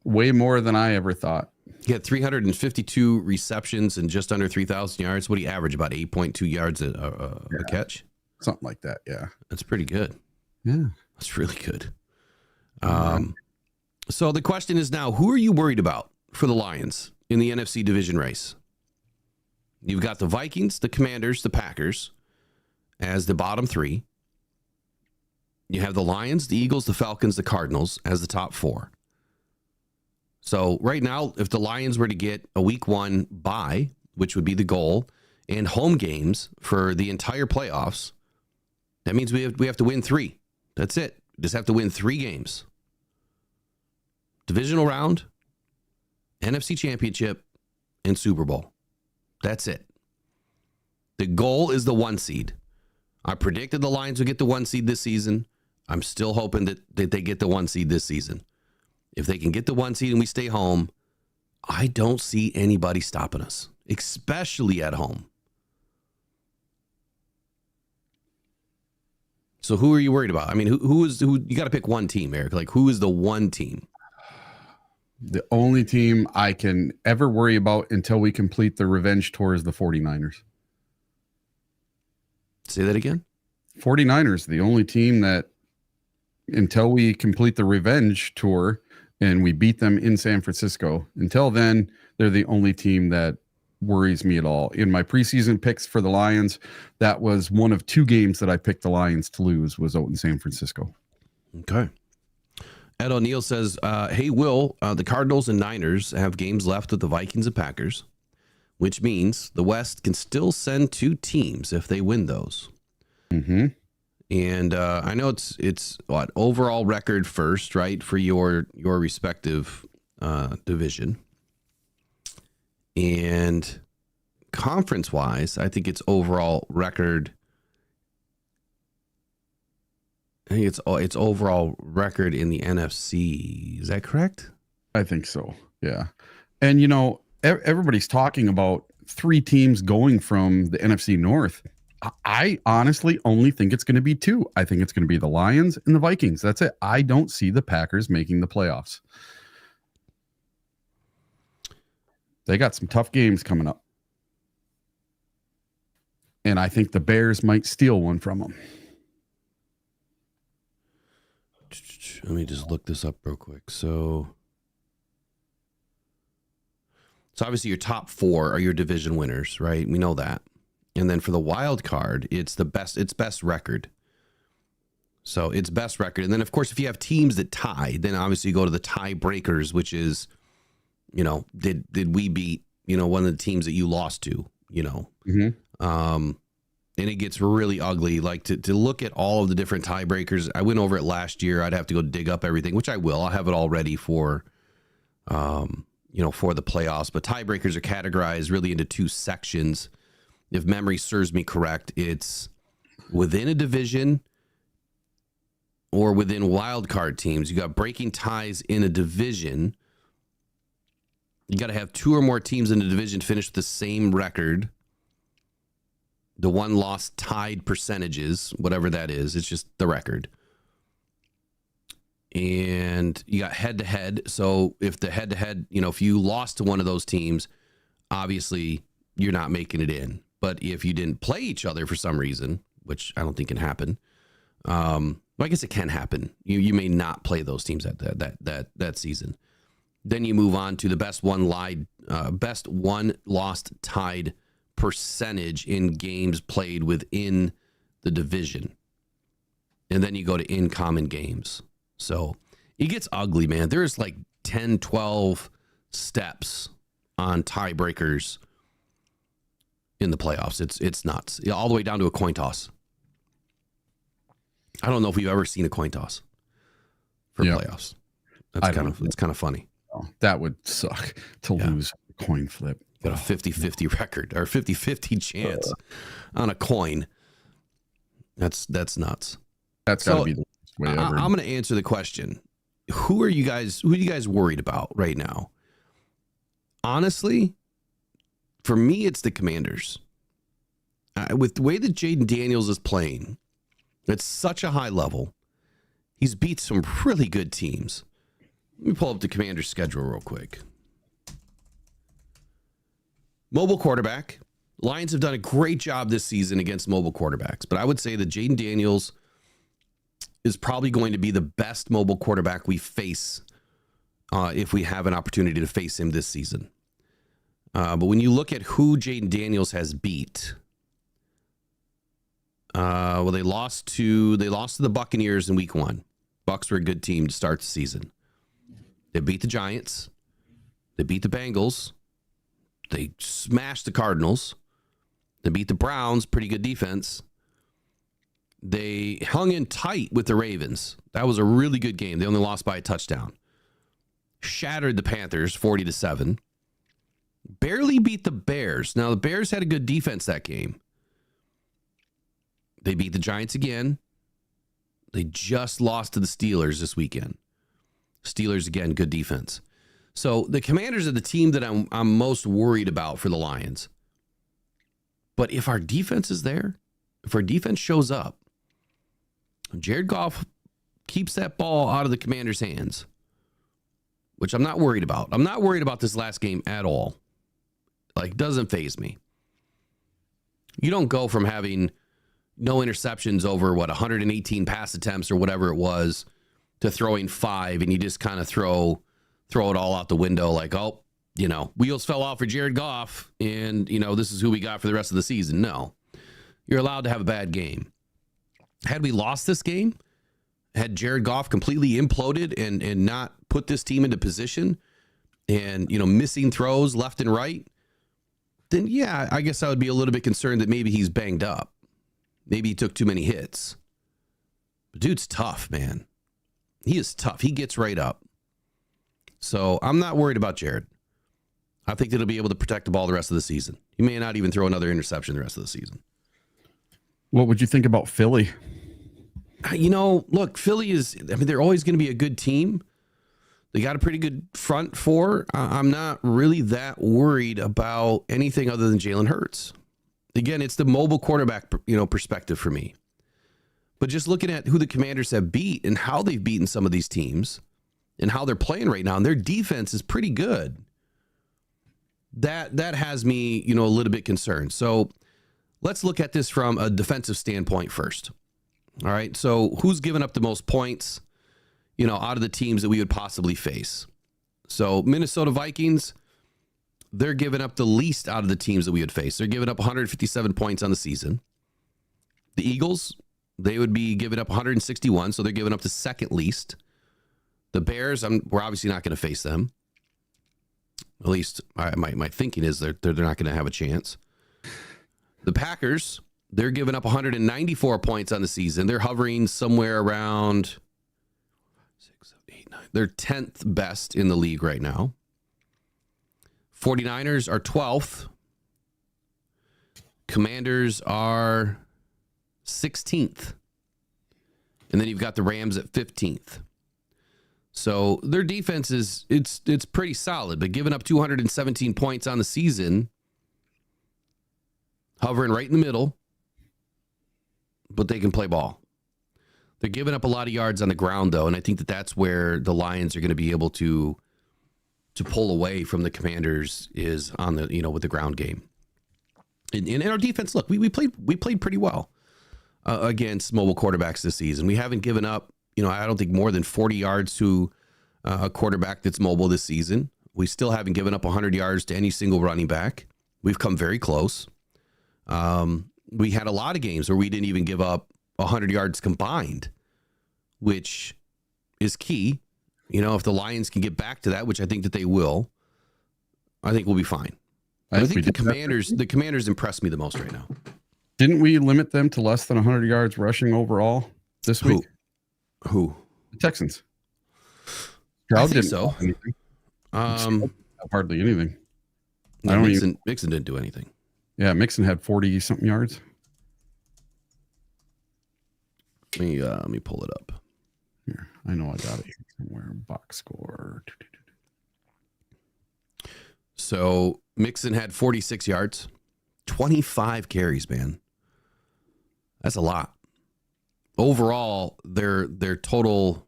way more than I ever thought. He had 352 receptions and just under 3,000 yards. What do you average? About 8.2 yards a catch? Something like that, yeah. That's pretty good. Yeah. That's really good. So the question is now, who are you worried about for the Lions in the NFC division race? You've got the Vikings, the Commanders, the Packers as the bottom 3. You have the Lions, the Eagles, the Falcons, the Cardinals as the top 4. So right now, if the Lions were to get a week 1 bye, which would be the goal, and home games for the entire playoffs, that means we have to win 3. That's it. We just have to win 3 games. Divisional round, NFC Championship, and Super Bowl. That's it. The goal is the 1 seed. I predicted the Lions would get the 1 seed this season. I'm still hoping that they get the 1 seed this season. If they can get the 1 seed and we stay home, I don't see anybody stopping us, especially at home. So who are you worried about? I mean, who you got to pick one team, Eric. Like, who is the one team? The only team I can ever worry about until we complete the revenge tour is the 49ers. Say that again? 49ers, the only team that until we complete the revenge tour and we beat them in San Francisco, until then, they're the only team that worries me at all. In my preseason picks for the Lions, that was one of 2 games that I picked the Lions to lose was out in San Francisco. Okay. Ed O'Neill says, hey, Will, the Cardinals and Niners have games left with the Vikings and Packers, which means the West can still send 2 teams if they win those. Mm-hmm. And I know it's what, overall record first, right, for your respective division. And conference-wise, I think it's overall record. I think it's overall record in the NFC. Is that correct? I think so. Yeah. And, everybody's talking about 3 teams going from the NFC North. I honestly only think it's going to be 2. I think it's going to be the Lions and the Vikings. That's it. I don't see the Packers making the playoffs. They got some tough games coming up. And I think the Bears might steal one from them. Let me just look this up real quick. So obviously your top 4 are your division winners, right? We know that. And then for the wild card, it's best record. So it's best record. And then of course, if you have teams that tie, then obviously you go to the tiebreakers, which is, did we beat, one of the teams that you lost to, Mm-hmm. And it gets really ugly. Like to look at all of the different tiebreakers. I went over it last year. I'd have to go dig up everything, which I will. I'll have it all ready for, for the playoffs. But tiebreakers are categorized really into 2 sections. If memory serves me correct, it's within a division or within wild card teams. You got breaking ties in a division. You got to have 2 or more teams in the division finish with the same record. The one loss tied percentages, whatever that is, it's just the record. And you got head to head. So if the head to head, if you lost to one of those teams, obviously you're not making it in. But if you didn't play each other for some reason, which I don't think can happen, well, I guess it can happen. You may not play those teams at that season. Then you move on to the best one lost tied percentage in games played within the division. And then you go to in common games. So it gets ugly, man. There's like 10, 12 steps on tiebreakers in the playoffs. It's nuts. All the way down to a coin toss. I don't know if we've ever seen a coin toss for playoffs. It's kind of funny. Oh, that would suck to lose a coin flip. Got a 50-50 record or 50-50 chance on a coin. That's nuts. That's got to be the worst way ever. I'm going to answer the question. Who are you guys worried about right now? Honestly, for me, it's the Commanders. With the way that Jaden Daniels is playing, it's such a high level. He's beat some really good teams. Let me pull up the Commanders' schedule real quick. Mobile quarterback. Lions have done a great job this season against mobile quarterbacks, but I would say that Jaden Daniels is probably going to be the best mobile quarterback we face if we have an opportunity to face him this season. But when you look at who Jaden Daniels has beat, they lost to the Buccaneers in week 1. Bucs were a good team to start the season. They beat the Giants. They beat the Bengals. They smashed the Cardinals. They beat the Browns, pretty good defense. They hung in tight with the Ravens. That was a really good game. They only lost by a touchdown. Shattered the Panthers 40-7. Barely beat the Bears. Now, the Bears had a good defense that game. They beat the Giants again. They just lost to the Steelers this weekend. Steelers, again, good defense. So the Commanders are the team that I'm most worried about for the Lions. But if our defense is there, if our defense shows up, Jared Goff keeps that ball out of the Commanders' hands, which I'm not worried about. I'm not worried about this last game at all. Like, doesn't faze me. You don't go from having no interceptions over, 118 pass attempts or whatever it was, to throwing 5, and you just kind of throw it all out the window like, oh, wheels fell off for Jared Goff, and, this is who we got for the rest of the season. No. You're allowed to have a bad game. Had we lost this game, had Jared Goff completely imploded and not put this team into position and, missing throws left and right, then yeah, I guess I would be a little bit concerned that maybe he's banged up. Maybe he took too many hits. But dude's tough, man. He is tough. He gets right up. So I'm not worried about Jared. I think that he'll be able to protect the ball the rest of the season. He may not even throw another interception the rest of the season. What would you think about Philly? Look, Philly they're always going to be a good team. They got a pretty good front four. I'm not really that worried about anything other than Jalen Hurts. Again, it's the mobile quarterback, perspective for me. But just looking at who the Commanders have beat and how they've beaten some of these teams and how they're playing right now, and their defense is pretty good. That has me, a little bit concerned. So let's look at this from a defensive standpoint first. All right. So who's given up the most points, out of the teams that we would possibly face? So Minnesota Vikings, they're giving up the least out of the teams that we would face. They're giving up 157 points on the season. The Eagles, they would be giving up 161, so they're giving up the second least. The Bears, we're obviously not going to face them. At least my thinking is they're not going to have a chance. The Packers, they're giving up 194 points on the season. They're hovering somewhere around 6, 7, 8, 9. They're 10th best in the league right now. 49ers are 12th. Commanders are 16th. And then you've got the Rams at 15th. So their defense it's pretty solid, but giving up 217 points on the season, hovering right in the middle, but they can play ball. They're giving up a lot of yards on the ground, though, and I think that's where the Lions are going to be able to pull away from the Commanders is on the with the ground game. And our defense, look, we played pretty well against mobile quarterbacks this season. We haven't given up, I don't think more than 40 yards to a quarterback that's mobile this season. We still haven't given up 100 yards to any single running back. We've come very close. We had a lot of games where we didn't even give up 100 yards combined, which is key. If the Lions can get back to that, which I think that they will, I think we'll be fine. I think the Commanders impressed me the most right now. Didn't we limit them to less than 100 yards rushing overall this week? Who? The Texans. I think so. Hardly anything. No, Mixon didn't do anything. Yeah, Mixon had 40-something yards. Let me pull it up. Here, I know I got it here somewhere. Box score. So Mixon had 46 yards, 25 carries, man. That's a lot. Overall, their total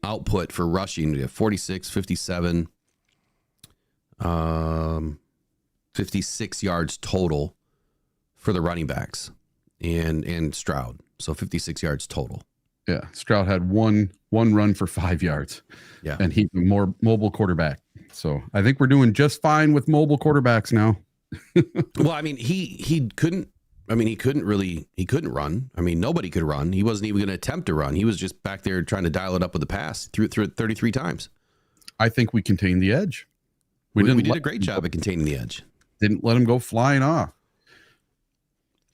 output for rushing, we have 46, 57, 56 yards total for the running backs and Stroud. So 56 yards total. Yeah, Stroud had one run for 5 yards. Yeah, and he's a more mobile quarterback. So I think we're doing just fine with mobile quarterbacks now. Well, I mean, he couldn't run. I mean, nobody could run. He wasn't even going to attempt to run. He was just back there trying to dial it up with the pass through it 33 times. I think we contained the edge. We did a great job at containing the edge. Didn't let him go flying off.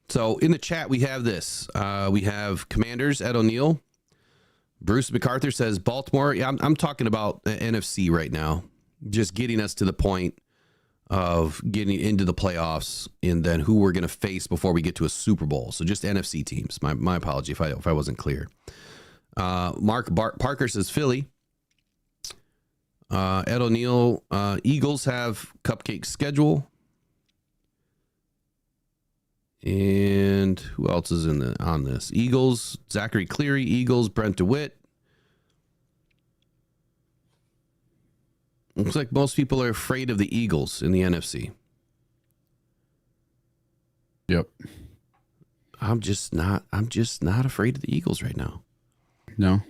So in the chat, we have this. We have Commanders, Ed O'Neill. Bruce MacArthur says Baltimore. Yeah, I'm talking about the NFC right now. Just getting us to the point of getting into the playoffs and then who we're going to face before we get to a Super Bowl. So just NFC teams. My apology if I wasn't clear. Mark Parker says Philly. Ed O'Neill, Eagles have cupcake schedule. And who else is on this? Eagles, Zachary Cleary, Eagles, Brent DeWitt. Looks like most people are afraid of the Eagles in the NFC. Yep. I'm just not afraid of the Eagles right now. No.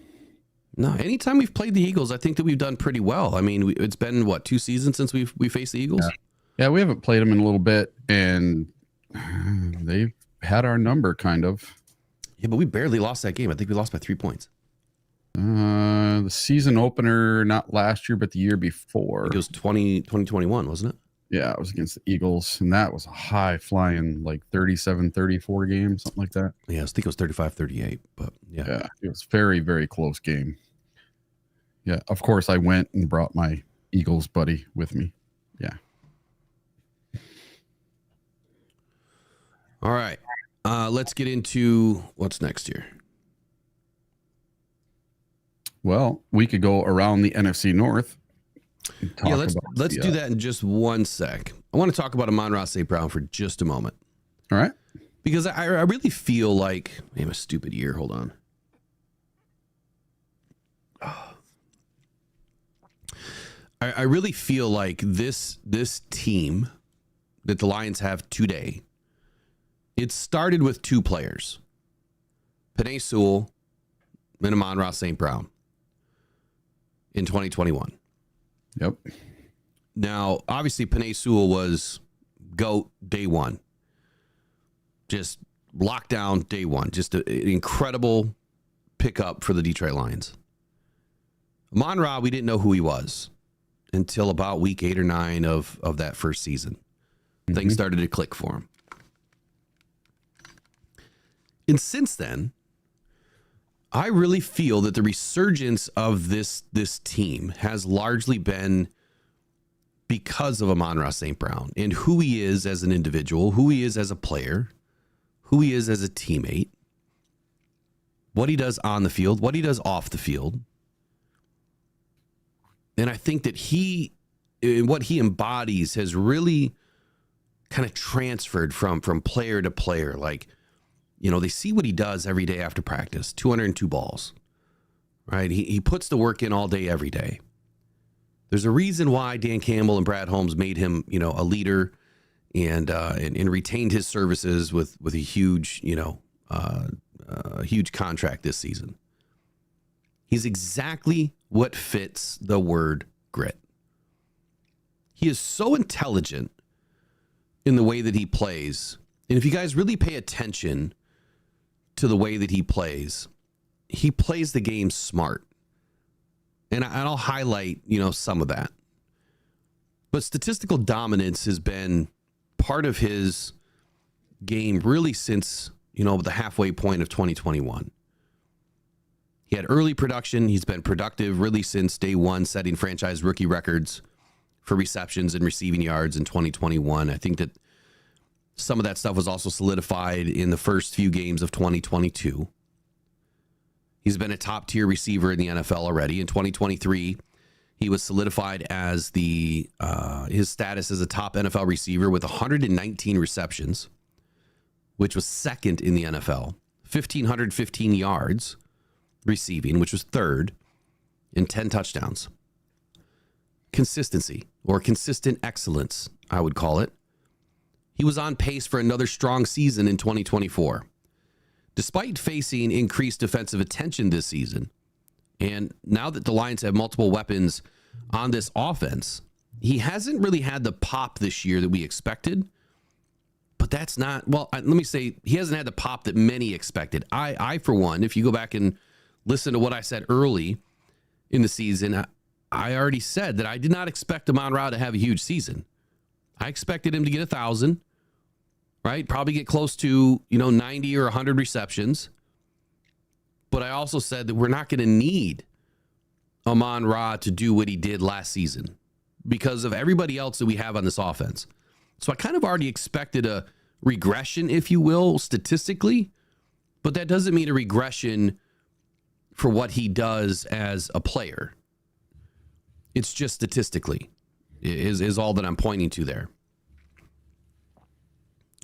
Anytime we've played the Eagles, I think that we've done pretty well. I mean, it's been 2 seasons since we faced the Eagles. Yeah, we haven't played them in a little bit, and they've had our number kind of. Yeah, but we barely lost that game. I think we lost by 3 points. The season opener, not last year, but the year before. It was 2021, wasn't it? Yeah, it was against the Eagles, and that was a high-flying, like 37-34 game, something like that. Yeah, I think it was 35-38, but yeah. Yeah, it was very, very close game. Yeah, of course, I went and brought my Eagles buddy with me. Yeah. All right. Let's get into what's next here. Well, we could go around the NFC North. Yeah, let's do that in just one sec. I want to talk about Amon-Ra St. Brown for just a moment. All right. Because I really feel like, man, my stupid ear. Hold on. I really feel like this team that the Lions have today, it started with two players, Penei Sewell and Amon-Ra St. Brown in 2021. Yep. Now, obviously, Penei Sewell was GOAT day one. Just lockdown day one. Just an incredible pickup for the Detroit Lions. Amon-Ra, we didn't know who he was until about week 8 or 9 of that first season. Mm-hmm. Things started to click for him. And since then, I really feel that the resurgence of this team has largely been because of Amon-Ra St. Brown and who he is as an individual, who he is as a player, who he is as a teammate, what he does on the field, what he does off the field. And I think that what he embodies has really kind of transferred from player to player. Like, you know, they see what he does every day after practice, 202 balls, right? He puts the work in all day, every day. There's a reason why Dan Campbell and Brad Holmes made him, you know, a leader and retained his services with a huge, huge contract this season. He's exactly what fits the word grit. He is so intelligent in the way that he plays. And if you guys really pay attention to the way that he plays the game smart. And I'll highlight, some of that. But statistical dominance has been part of his game really since, the halfway point of 2021. He had early production. He's been productive really since day one, setting franchise rookie records for receptions and receiving yards in 2021. I think that some of that stuff was also solidified in the first few games of 2022. He's been a top-tier receiver in the NFL already. In 2023, he was solidified as his status as a top NFL receiver with 119 receptions, which was second in the NFL. 1,515 yards receiving, which was third, and 10 touchdowns. Consistency, or consistent excellence, I would call it. He was on pace for another strong season in 2024. Despite facing increased defensive attention this season, and now that the Lions have multiple weapons on this offense, he hasn't really had the pop this year that we expected. But that's not, let me say, he hasn't had the pop that many expected. I for one, if you go back and listen to what I said early in the season, I already said that I did not expect Amon-Ra to have a huge season. I expected him to get 1,000, right? Probably get close to, 90 or 100 receptions. But I also said that we're not going to need Amon-Ra to do what he did last season because of everybody else that we have on this offense. So I kind of already expected a regression, if you will, statistically, but that doesn't mean a regression for what he does as a player. It's just statistically is all that I'm pointing to there.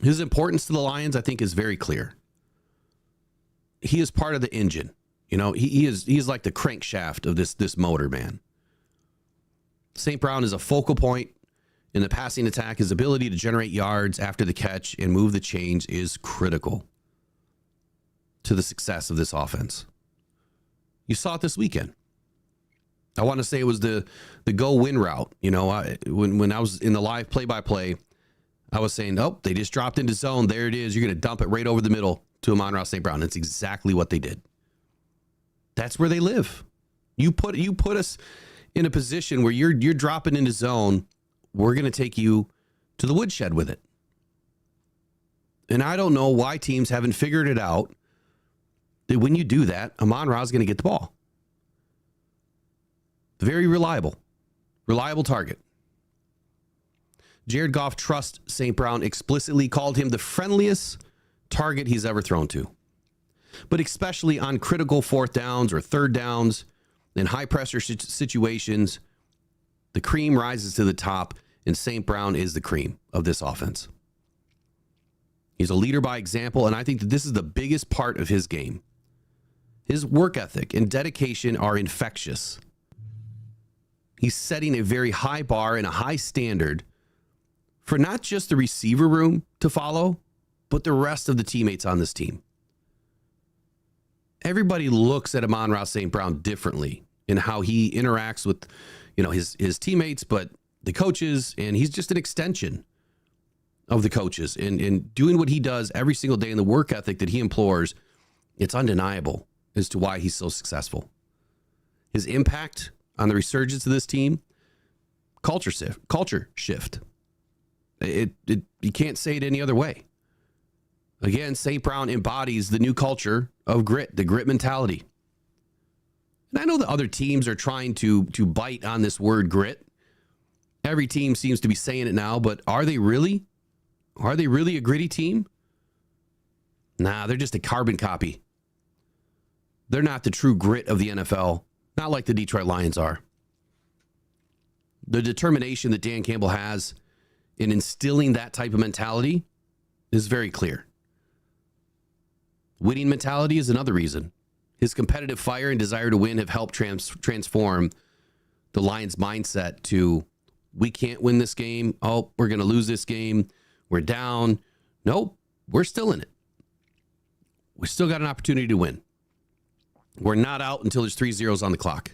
His importance to the Lions, I think, is very clear. He is part of the engine. He is like the crankshaft of this motor, man. St. Brown is a focal point in the passing attack. His ability to generate yards after the catch and move the chains is critical to the success of this offense. You saw it this weekend. I want to say it was the go win route. When I was in the live play-by-play, I was saying, they just dropped into zone. There it is. You're going to dump it right over the middle to Amon-Ra St. Brown. That's exactly what they did. That's where they live. You put us in a position where you're dropping into zone. We're going to take you to the woodshed with it. And I don't know why teams haven't figured it out that when you do that, Amon-Ra is going to get the ball. Very reliable target. Jared Goff trusts St. Brown, explicitly called him the friendliest target he's ever thrown to. But especially on critical fourth downs or third downs in high pressure situations, the cream rises to the top, and St. Brown is the cream of this offense. He's a leader by example, and I think that this is the biggest part of his game. His work ethic and dedication are infectious. He's setting a very high bar and a high standard for not just the receiver room to follow, but the rest of the teammates on this team. Everybody looks at Amon-Ra St. Brown differently in how he interacts with, his teammates, but the coaches, and he's just an extension of the coaches. And doing what he does every single day and the work ethic that he implores, it's undeniable as to why he's so successful. His impact on the resurgence of this team, culture shift. You can't say it any other way. Again, St. Brown embodies the new culture of grit, the grit mentality. And I know that other teams are trying to bite on this word grit. Every team seems to be saying it now, but are they really? Are they really a gritty team? Nah, they're just a carbon copy. They're not the true grit of the NFL, not like the Detroit Lions are. The determination that Dan Campbell has in instilling that type of mentality is very clear. Winning mentality is another reason. His competitive fire and desire to win have helped transform the Lions' mindset to, we can't win this game. Oh, we're going to lose this game. We're down. Nope, we're still in it. We still got an opportunity to win. We're not out until there's 3 zeros on the clock.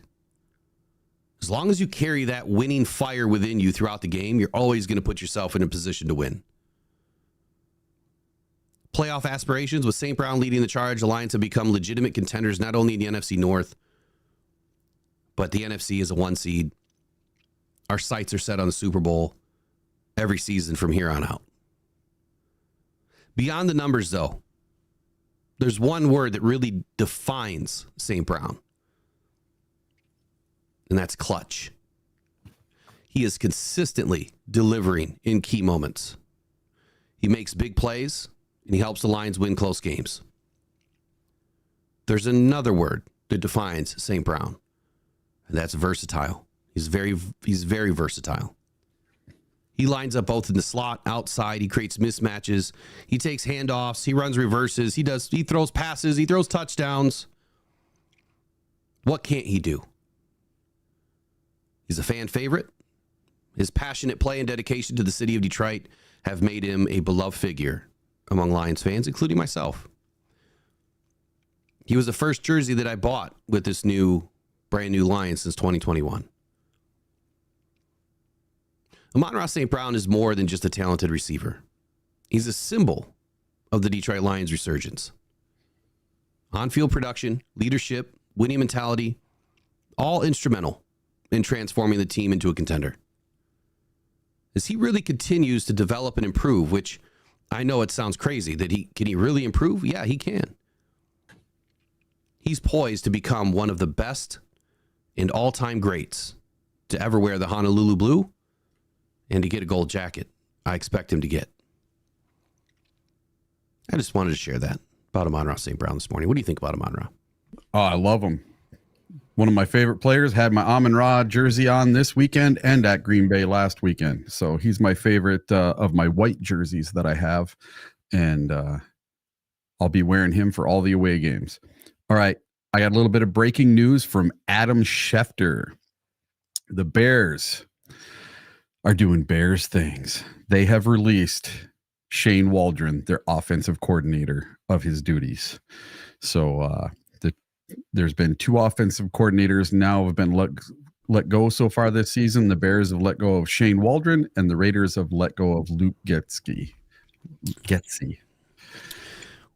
As long as you carry that winning fire within you throughout the game, you're always going to put yourself in a position to win. Playoff aspirations with St. Brown leading the charge, the Lions have become legitimate contenders not only in the NFC North, but the NFC is a 1 seed. Our sights are set on the Super Bowl every season from here on out. Beyond the numbers, though, there's one word that really defines St. Brown, and that's clutch. He is consistently delivering in key moments. He makes big plays, and he helps the Lions win close games. There's another word that defines St. Brown, and that's versatile. He's very versatile. He lines up both in the slot, outside. He creates mismatches. He takes handoffs. He runs reverses. He throws passes. He throws touchdowns. What can't he do? He's a fan favorite. His passionate play and dedication to the city of Detroit have made him a beloved figure among Lions fans, including myself. He was the first jersey that I bought with this brand new Lions since 2021. Amon-Ra St. Brown is more than just a talented receiver. He's a symbol of the Detroit Lions resurgence. On-field production, leadership, winning mentality, all instrumental in transforming the team into a contender. As he really continues to develop and improve, which I know it sounds crazy that can he really improve? Yeah, he can. He's poised to become one of the best and all-time greats to ever wear the Honolulu blue and to get a gold jacket. I expect him to get. I just wanted to share that about Amon-Ra St. Brown this morning. What do you think about Amon-Ra? Oh, I love him. One of my favorite players. Had my Amon-Ra jersey on this weekend and at Green Bay last weekend. So he's my favorite of my white jerseys that I have. And I'll be wearing him for all the away games. All right. I got a little bit of breaking news from Adam Schefter. The Bears are doing Bears things. They have released Shane Waldron, their offensive coordinator, of his duties. So there's been 2 offensive coordinators now have been let go so far this season. The Bears have let go of Shane Waldron, and the Raiders have let go of Luke Getsy.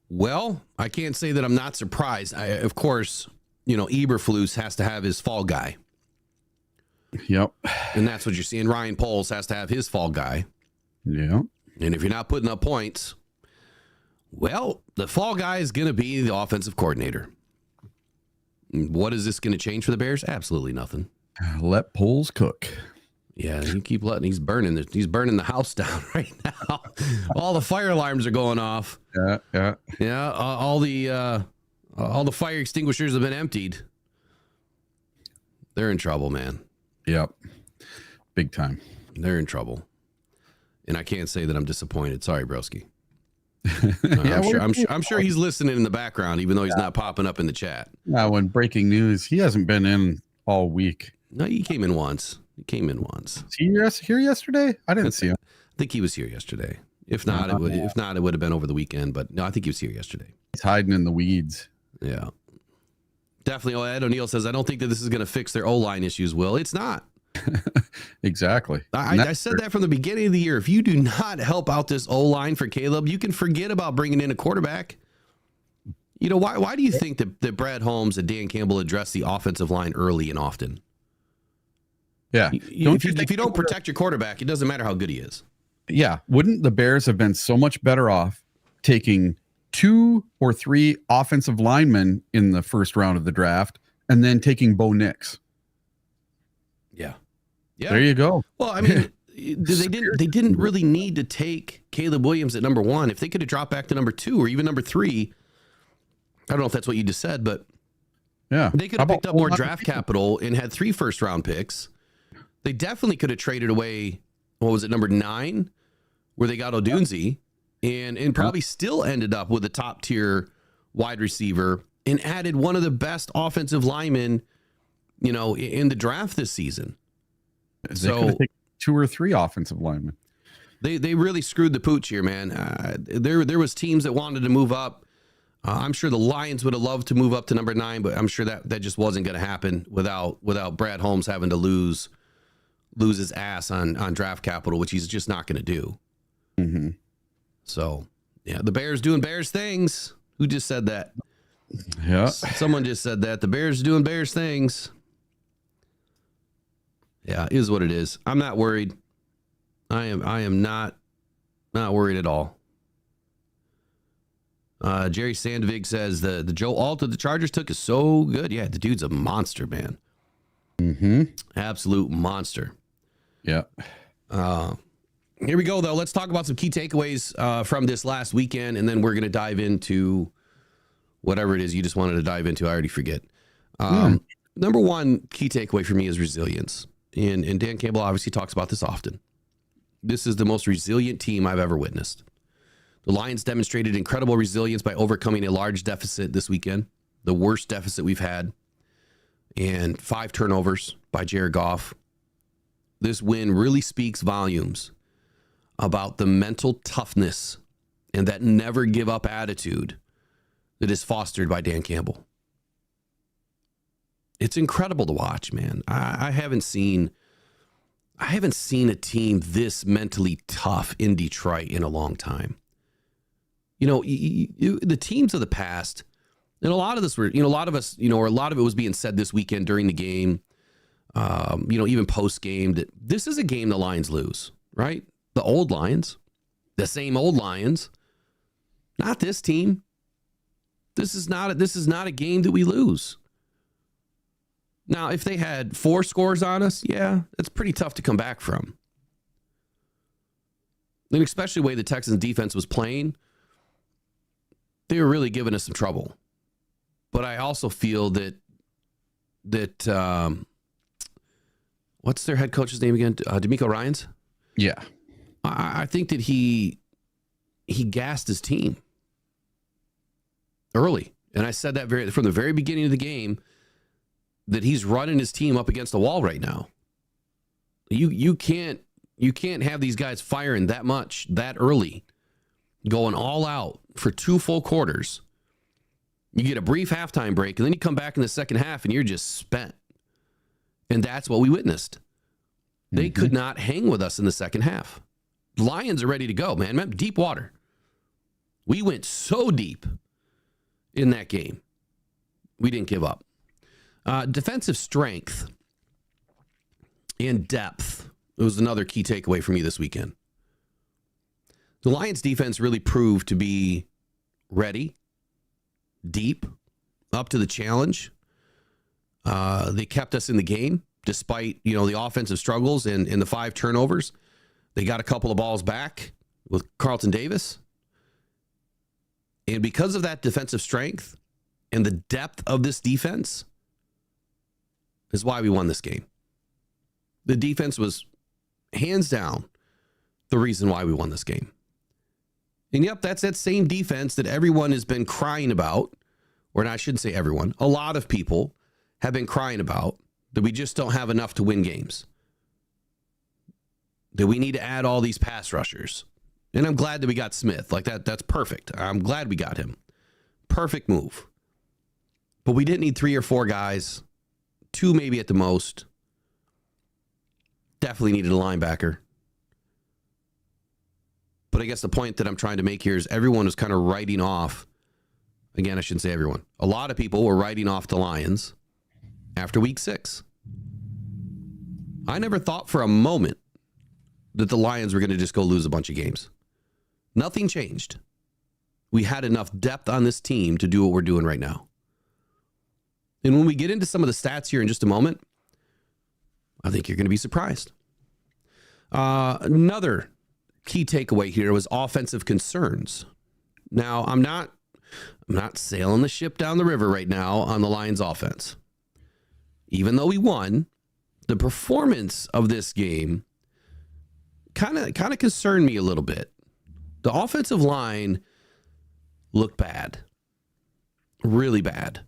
Well, I can't say that I'm not surprised. Of course, Eberflus has to have his fall guy. Yep. And that's what you're seeing. Ryan Poles has to have his fall guy. Yeah. And if you're not putting up points, well, the fall guy is going to be the offensive coordinator. What is this going to change for the Bears? Absolutely nothing. Let Poles cook. Yeah, you keep letting he's burning the house down right now. All the fire alarms are going off. Yeah. All the fire extinguishers have been emptied. They're in trouble, man. Yep. Big time. They're in trouble. And I can't say that I'm disappointed. Sorry, broski. I'm sure he's listening in the background, even though he's not popping up in the chat. When breaking news, he hasn't been in all week. No, he came in once. Was he here yesterday? I didn't see him. I think he was here yesterday. If not, it would have been over the weekend. But no, I think he was here yesterday. He's hiding in the weeds. Yeah, definitely. Ed O'Neill says, I don't think that this is going to fix their O-line issues. Will, it's not. Exactly. I said that from the beginning of the year. If you do not help out this O-line for Caleb, you can forget about bringing in a quarterback. Why do you think that Brad Holmes and Dan Campbell address the offensive line early and often? Yeah. If you don't protect your quarterback, it doesn't matter how good he is. Yeah. Wouldn't the Bears have been so much better off taking 2 or 3 offensive linemen in the first round of the draft and then taking Bo Nix? Yeah. There you go. Well, I mean, they didn't really need to take Caleb Williams at number 1. If they could have dropped back to number 2 or even number 3, I don't know if that's what you just said, but yeah, they could have picked up more draft capital and had 3 first-round picks. They definitely could have traded away, what was it, number 9, where they got Odunze, and probably still ended up with a top-tier wide receiver and added one of the best offensive linemen, in the draft this season. They could have taken 2 or 3 offensive linemen. They really screwed the pooch here, man. There was teams that wanted to move up. I'm sure the Lions would have loved to move up to number 9, but I'm sure that just wasn't going to happen without Brad Holmes having to lose his ass on draft capital, which he's just not going to do. Mm-hmm. So, yeah, the Bears doing Bears things. Who just said that? Yeah. Someone just said that. The Bears doing Bears things. Yeah, it is what it is. I'm not worried. I am not worried at all. Jerry Sandvig says the Joe Alt that the Chargers took is so good. Yeah, the dude's a monster, man. Mm-hmm. Absolute monster. Yeah. Here we go, though. Let's talk about some key takeaways from this last weekend, and then we're going to dive into whatever it is you just wanted to dive into. I already forget. Number 1 key takeaway for me is resilience. And Dan Campbell obviously talks about this often. This is the most resilient team I've ever witnessed. The Lions demonstrated incredible resilience by overcoming a large deficit this weekend, the worst deficit we've had, and 5 turnovers by Jared Goff. This win really speaks volumes about the mental toughness and that never give up attitude that is fostered by Dan Campbell. It's incredible to watch, man. I haven't seen a team this mentally tough in Detroit in a long time. The teams of the past, and a lot of this were, a lot of us, or a lot of it was being said this weekend during the game, even post game, that this is a game the Lions lose, right? The old Lions, the same old Lions, not this team. This is not a game that we lose. Now, if they had 4 scores on us, yeah, it's pretty tough to come back from. And especially the way the Texans defense was playing, they were really giving us some trouble. But I also feel that what's their head coach's name again? D'Amico Ryans? Yeah. I think that he gassed his team early. And I said that from the very beginning of the game, that he's running his team up against the wall right now. You can't have these guys firing that much that early, going all out for 2 full quarters. You get a brief halftime break, and then you come back in the second half, and you're just spent. And that's what we witnessed. They could not hang with us in the second half. The Lions are ready to go, man. Deep water. We went so deep in that game. We didn't give up. Defensive strength and depth. It was another key takeaway for me this weekend. The Lions defense really proved to be ready, deep, up to the challenge. They kept us in the game despite, the offensive struggles and the 5 turnovers. They got a couple of balls back with Carlton Davis. And because of that defensive strength and the depth of this defense is why we won this game. The defense was hands down the reason why we won this game. And yep, that's that same defense that everyone has been crying about, or I shouldn't say everyone, a lot of people have been crying about, that we just don't have enough to win games. That we need to add all these pass rushers. And I'm glad that we got Smith. Like that's perfect. I'm glad we got him. Perfect move. But we didn't need 3 or 4 guys. 2 maybe at the most. Definitely needed a linebacker. But I guess the point that I'm trying to make here is everyone was kind of writing off. Again, I shouldn't say everyone. A lot of people were writing off the Lions after week 6. I never thought for a moment that the Lions were going to just go lose a bunch of games. Nothing changed. We had enough depth on this team to do what we're doing right now. And when we get into some of the stats here in just a moment, I think you're going to be surprised. Another key takeaway here was offensive concerns. Now, I'm not sailing the ship down the river right now on the Lions offense. Even though we won, the performance of this game kind of concerned me a little bit. The offensive line looked bad. Really bad.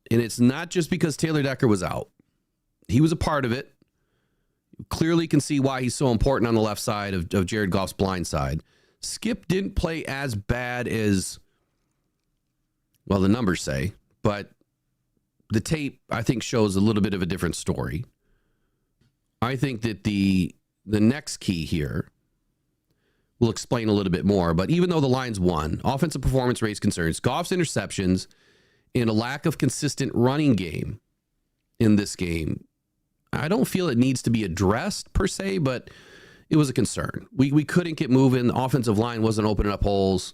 And it's not just because Taylor Decker was out. He was a part of it. Clearly can see why he's so important on the left side of Jared Goff's blind side. Skip didn't play as bad as, well, the numbers say, but the tape, I think, shows a little bit of a different story. I think that the next key here will explain a little bit more, but even though the Lions won, offensive performance raised concerns. Goff's interceptions and a lack of consistent running game in this game, I don't feel it needs to be addressed per se, but it was a concern. We couldn't get moving. The offensive line wasn't opening up holes,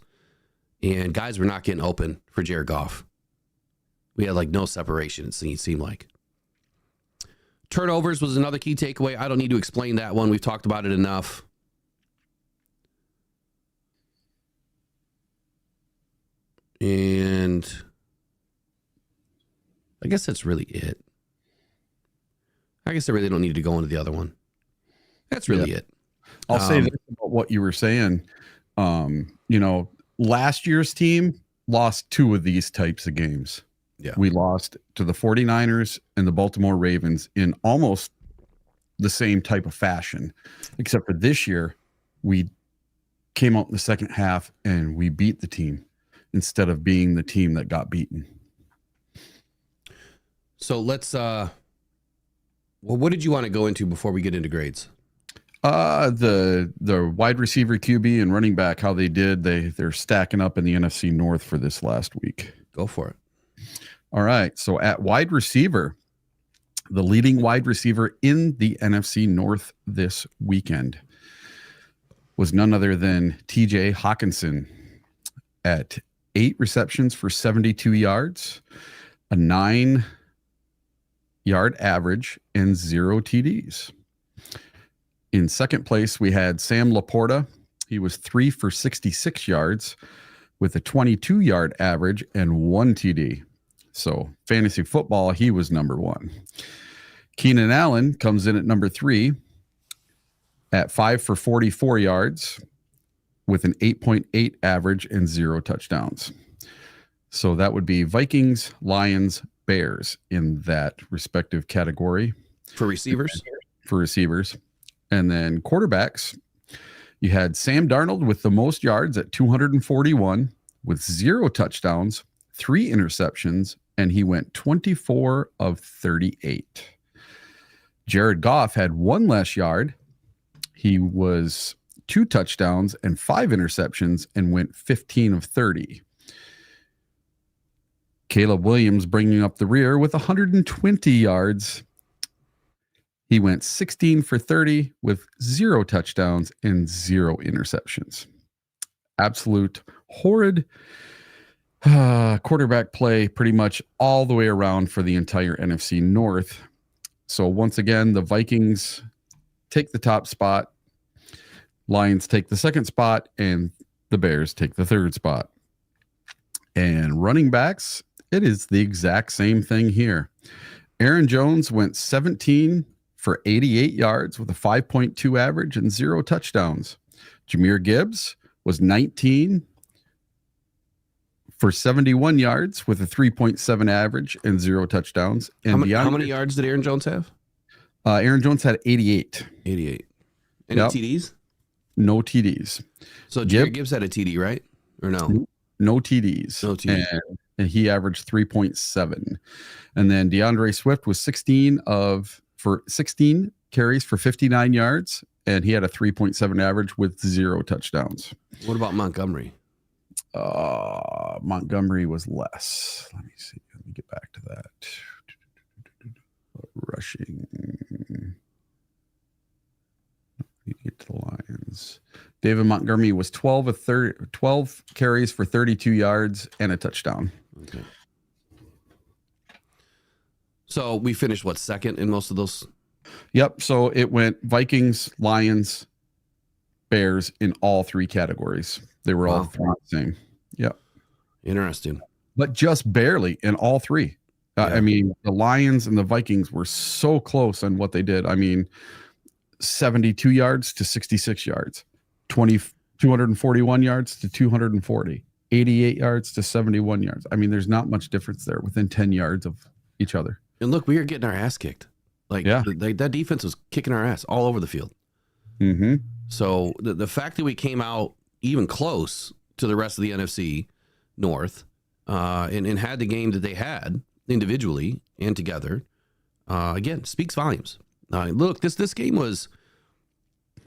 and guys were not getting open for Jared Goff. We had no separation, it seemed like. Turnovers was another key takeaway. I don't need to explain that one. We've talked about it enough. And I guess that's really it. I guess I really don't need to go into the other one. That's really it. I'll say this about what you were saying. Last year's team lost 2 of these types of games. Yeah. We lost to the 49ers and the Baltimore Ravens in almost the same type of fashion, except for this year, we came out in the second half and we beat the team instead of being the team that got beaten. So let's, what did you want to go into before we get into grades? The wide receiver, QB, and running back, how they did. They're stacking up in the NFC North for this last week. Go for it. All right. So at wide receiver, the leading wide receiver in the NFC North this weekend was none other than TJ Hawkinson at 8 receptions for 72 yards, a 9-yard average, and 0 TDs. In second place, we had Sam Laporta. He was 3 for 66 yards with a 22-yard average and 1 TD. So fantasy football, he was number 1. Keenan Allen comes in at number 3 at 5 for 44 yards with an 8.8 average and 0 touchdowns. So that would be Vikings, Lions, Bears in that respective category. For receivers? For receivers. And then quarterbacks, you had Sam Darnold with the most yards at 241 with 0 touchdowns, 3 interceptions, and he went 24 of 38. Jared Goff had 1 less yard. He was 2 touchdowns and 5 interceptions and went 15 of 30. Caleb Williams bringing up the rear with 120 yards. He went 16 for 30 with 0 touchdowns and 0 interceptions. Absolute horrid quarterback play pretty much all the way around for the entire NFC North. So once again, the Vikings take the top spot, Lions take the second spot, and the Bears take the third spot. And running backs, it is the exact same thing here. Aaron Jones went 17 for 88 yards with a 5.2 average and 0 touchdowns. Jahmyr Gibbs was 19 for 71 yards with a 3.7 average and 0 touchdowns. And how many yards did Aaron Jones have? Aaron Jones had 88. 88. Any TDs? No TDs. So Jahmyr Gibbs had a TD, right? Or no? No TDs. No TDs. And he averaged 3.7. And then DeAndre Swift was 16 carries for 59 yards, and he had a 3.7 average with 0 touchdowns. What about Montgomery? Montgomery was less. Let me see. Let me get back to that. Rushing. Get to the Lions. David Montgomery was 12 carries for 32 yards and a touchdown. Okay. So we finished second in most of those? Yep. So it went Vikings, Lions, Bears in all 3 categories. They were all the same. Yep. Interesting. But just barely in all 3. Yeah. I mean, the Lions and the Vikings were so close on what they did. I mean, 72 yards to 66 yards, 241 yards to 240, 88 yards to 71 yards. I mean, there's not much difference there within 10 yards of each other. And look, we were getting our ass kicked. That defense was kicking our ass all over the field. Mm-hmm. So the fact that we came out even close to the rest of the NFC North and had the game that they had individually and together, again, speaks volumes. Look, this game was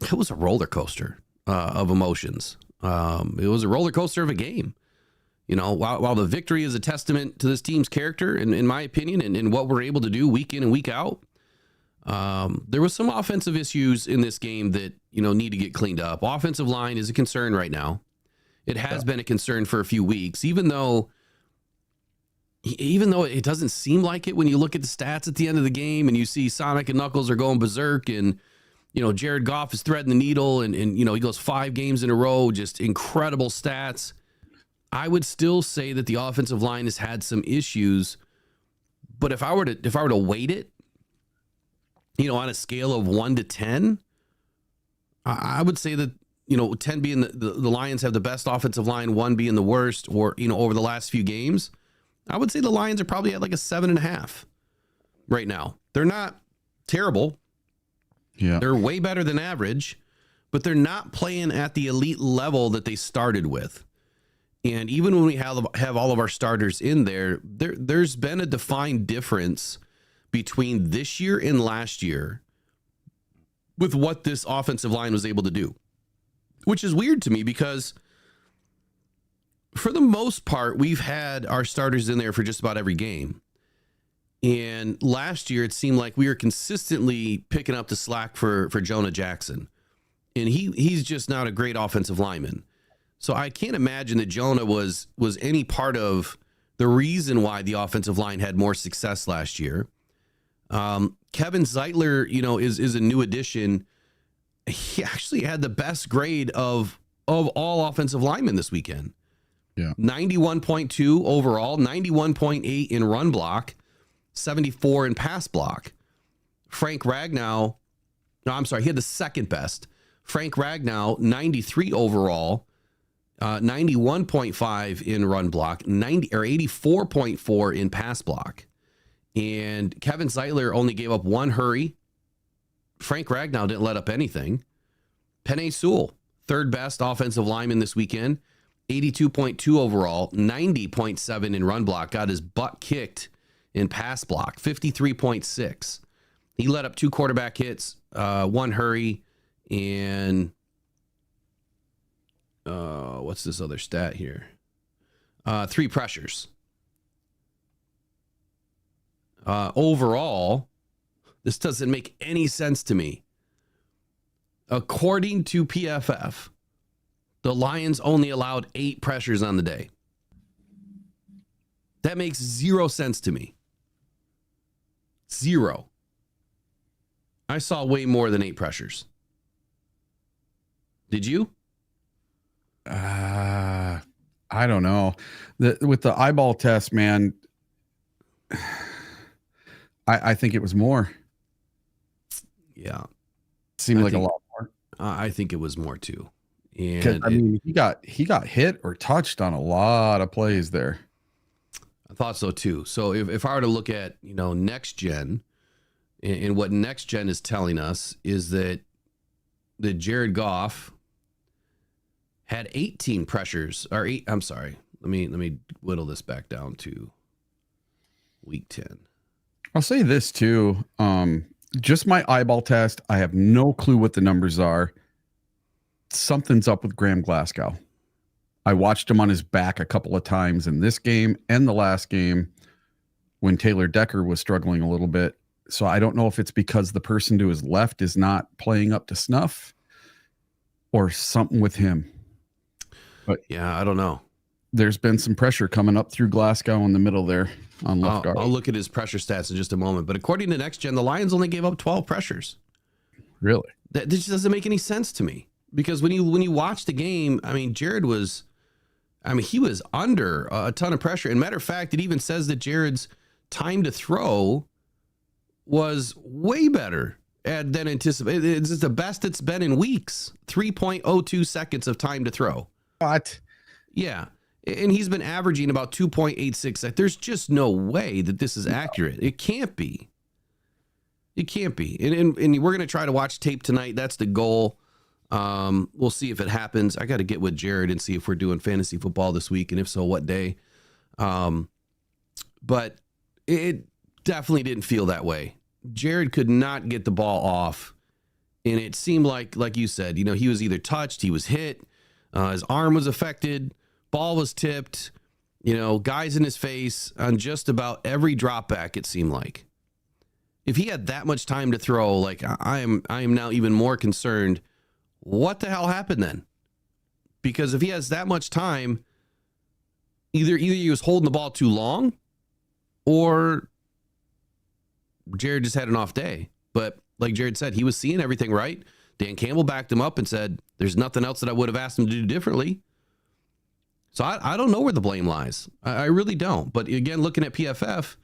a roller coaster of emotions. It was a roller coaster of a game. You know, while the victory is a testament to this team's character, in my opinion, and what we're able to do week in and week out, there was some offensive issues in this game that, need to get cleaned up. Offensive line is a concern right now. It has been a concern for a few weeks, even though it doesn't seem like it when you look at the stats at the end of the game and you see Sonic and Knuckles are going berserk and, Jared Goff is threading the needle and he goes 5 games in a row, just incredible stats. I would still say that the offensive line has had some issues, but if I were to weight it, on a scale of 1 to 10, I would say that, 10 being the Lions have the best offensive line, 1 being the worst, or, over the last few games, I would say the Lions are probably at like a 7.5 right now. They're not terrible. Yeah. They're way better than average, but they're not playing at the elite level that they started with. And even when we have all of our starters in there's been a defined difference between this year and last year with what this offensive line was able to do, which is weird to me because for the most part, we've had our starters in there for just about every game. And last year, it seemed like we were consistently picking up the slack for Jonah Jackson. And he's just not a great offensive lineman. So I can't imagine that Jonah was any part of the reason why the offensive line had more success last year. Kevin Zeitler, is a new addition. He actually had the best grade of all offensive linemen this weekend. Yeah. 91.2 overall, 91.8 in run block, 74 in pass block. Frank Ragnow, he had the second best. Frank Ragnow, 93 overall, 91.5 in run block, 84.4 in pass block. And Kevin Zeitler only gave up 1 hurry. Frank Ragnow didn't let up anything. Penei Sewell, third best offensive lineman this weekend, 82.2 overall, 90.7 in run block, got his butt kicked in pass block, 53.6. He let up 2 quarterback hits, 1 hurry, and what's this other stat here? 3 pressures. Overall, this doesn't make any sense to me. According to PFF, the Lions only allowed 8 pressures on the day. That makes 0 sense to me. 0. I saw way more than 8 pressures. Did you? I don't know. With the eyeball test, man, I think it was more. Yeah. Seemed like a lot more. I think it was more too. And I mean, he got hit or touched on a lot of plays there. I thought so too. So if I were to look at, next gen, and what next gen is telling us is that Jared Goff had 18 pressures or 8. I'm sorry. Let me whittle this back down to week 10. I'll say this too. Just my eyeball test. I have no clue what the numbers are. Something's up with Graham Glasgow. I watched him on his back a couple of times in this game and the last game when Taylor Decker was struggling a little bit. So I don't know if it's because the person to his left is not playing up to snuff or something with him. But yeah, I don't know. There's been some pressure coming up through Glasgow in the middle there on left guard. I'll look at his pressure stats in just a moment. But according to Next Gen, the Lions only gave up 12 pressures. Really? That just doesn't make any sense to me. Because when you watch the game, I mean, he was under a ton of pressure. And matter of fact, it even says that Jared's time to throw was way better than anticipated. It's the best it's been in weeks. 3.02 seconds of time to throw. What? Yeah. And he's been averaging about 2.86. There's just no way that this is accurate. It can't be. It can't be. And we're going to try to watch tape tonight. That's the goal. We'll see if it happens. I got to get with Jared and see if we're doing fantasy football this week. And if so, what day? But it definitely didn't feel that way. Jared could not get the ball off. And it seemed like you said, he was either touched, he was hit, his arm was affected, ball was tipped, guys in his face on just about every drop back, it seemed like. If he had that much time to throw, I am now even more concerned. What the hell happened then? Because if he has that much time, either he was holding the ball too long or Jared just had an off day. But like Jared said, he was seeing everything right. Dan Campbell backed him up and said, there's nothing else that I would have asked him to do differently. So I don't know where the blame lies. I really don't. But again, looking at PFF,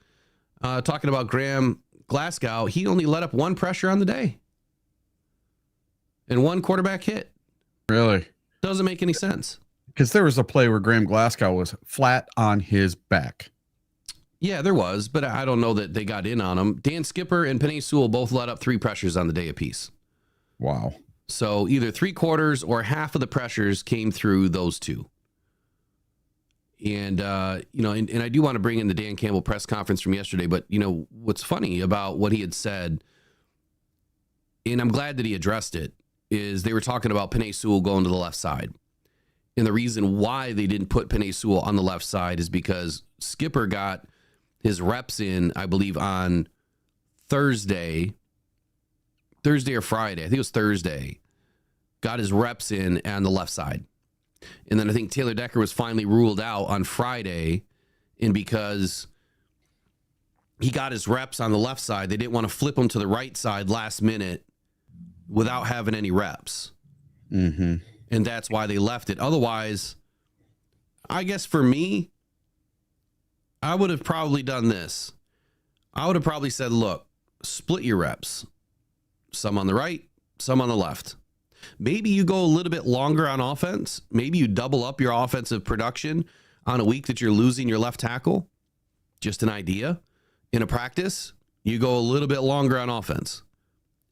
talking about Graham Glasgow, he only let up 1 pressure on the day. And 1 quarterback hit. Really? Doesn't make any sense. Because there was a play where Graham Glasgow was flat on his back. Yeah, there was, but I don't know that they got in on him. Dan Skipper and Penei Sewell both let up 3 pressures on the day apiece. Wow. So either 3/4 or half of the pressures came through those 2. And, and I do want to bring in the Dan Campbell press conference from yesterday, but, what's funny about what he had said, and I'm glad that he addressed it, is they were talking about Penei Sewell going to the left side. And the reason why they didn't put Penei Sewell on the left side is because Skipper got his reps in, I believe, on Thursday or Friday. I think it was Thursday. Got his reps in on the left side. And then I think Taylor Decker was finally ruled out on Friday. And because he got his reps on the left side, they didn't want to flip him to the right side last minute without having any reps. Mm-hmm. And that's why they left it. Otherwise, I guess for me, I would have probably done this. I would have probably said, look, split your reps. Some on the right, some on the left. Maybe you go a little bit longer on offense. Maybe you double up your offensive production on a week that you're losing your left tackle. Just an idea. In a practice, you go a little bit longer on offense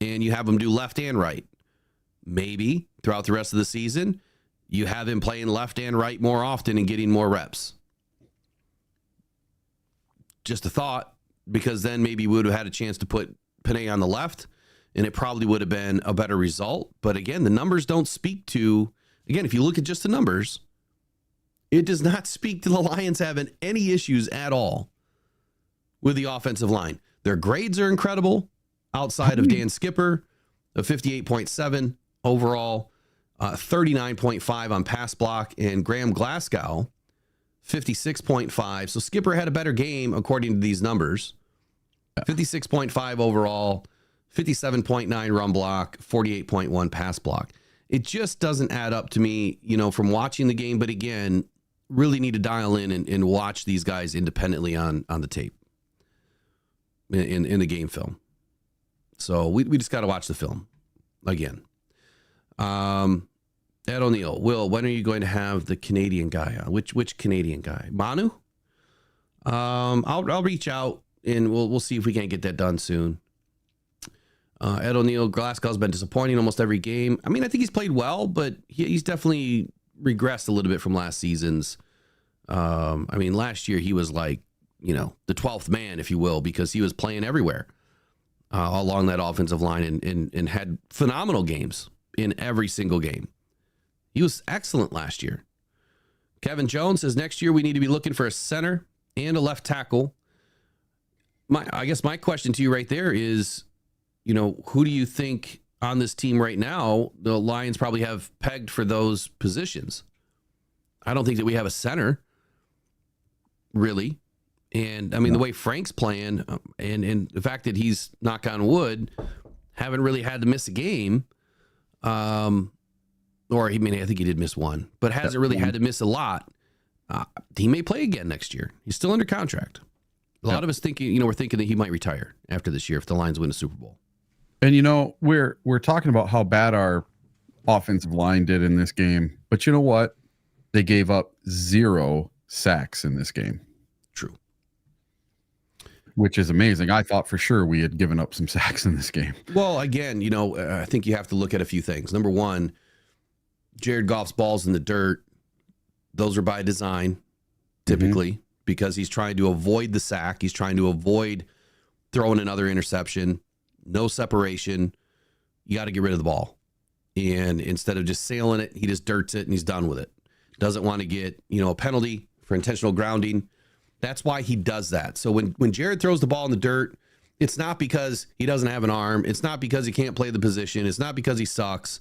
and you have them do left and right. Maybe throughout the rest of the season, you have him playing left and right more often and getting more reps. Just a thought, because then maybe we would have had a chance to put Penei on the left, and it probably would have been a better result. But again, the numbers don't speak to, again, if you look at just the numbers, it does not speak to the Lions having any issues at all with the offensive line. Their grades are incredible outside of Dan Skipper, a 58.7 overall, 39.5 on pass block, and Graham Glasgow, 56.5. So Skipper had a better game according to these numbers. 56.5 overall, 57.9 run block, 48.1 pass block. It just doesn't add up to me, from watching the game. But again, really need to dial in and watch these guys independently on the tape in the game film. So we just got to watch the film again. Ed O'Neill, Will, when are you going to have the Canadian guy on? Which Canadian guy? Manu? I'll reach out and we'll see if we can't get that done soon. Ed O'Neill, Glasgow's been disappointing almost every game. I mean, I think he's played well, but he's definitely regressed a little bit from last season's. Last year he was like, the 12th man, if you will, because he was playing everywhere along that offensive line and had phenomenal games in every single game. He was excellent last year. Kevin Jones says next year we need to be looking for a center and a left tackle. I guess my question to you right there is, who do you think on this team right now the Lions probably have pegged for those positions? I don't think that we have a center, really. And the way Frank's playing and the fact that he's, knock on wood, haven't really had to miss a game. I think he did miss one, but hasn't really had to miss a lot. He may play again next year. He's still under contract. A lot of us thinking, we're thinking that he might retire after this year if the Lions win a Super Bowl. And we're talking about how bad our offensive line did in this game, but you know what? They gave up 0 sacks in this game. True. Which is amazing. I thought for sure we had given up some sacks in this game. Well, again, I think you have to look at a few things. Number one, Jared Goff's balls in the dirt. Those are by design, typically, because he's trying to avoid the sack. He's trying to avoid throwing another interception. No separation. You got to get rid of the ball. And instead of just sailing it, he just dirts it and he's done with it. Doesn't want to get, a penalty for intentional grounding. That's why he does that. So when Jared throws the ball in the dirt, it's not because he doesn't have an arm. It's not because he can't play the position. It's not because he sucks.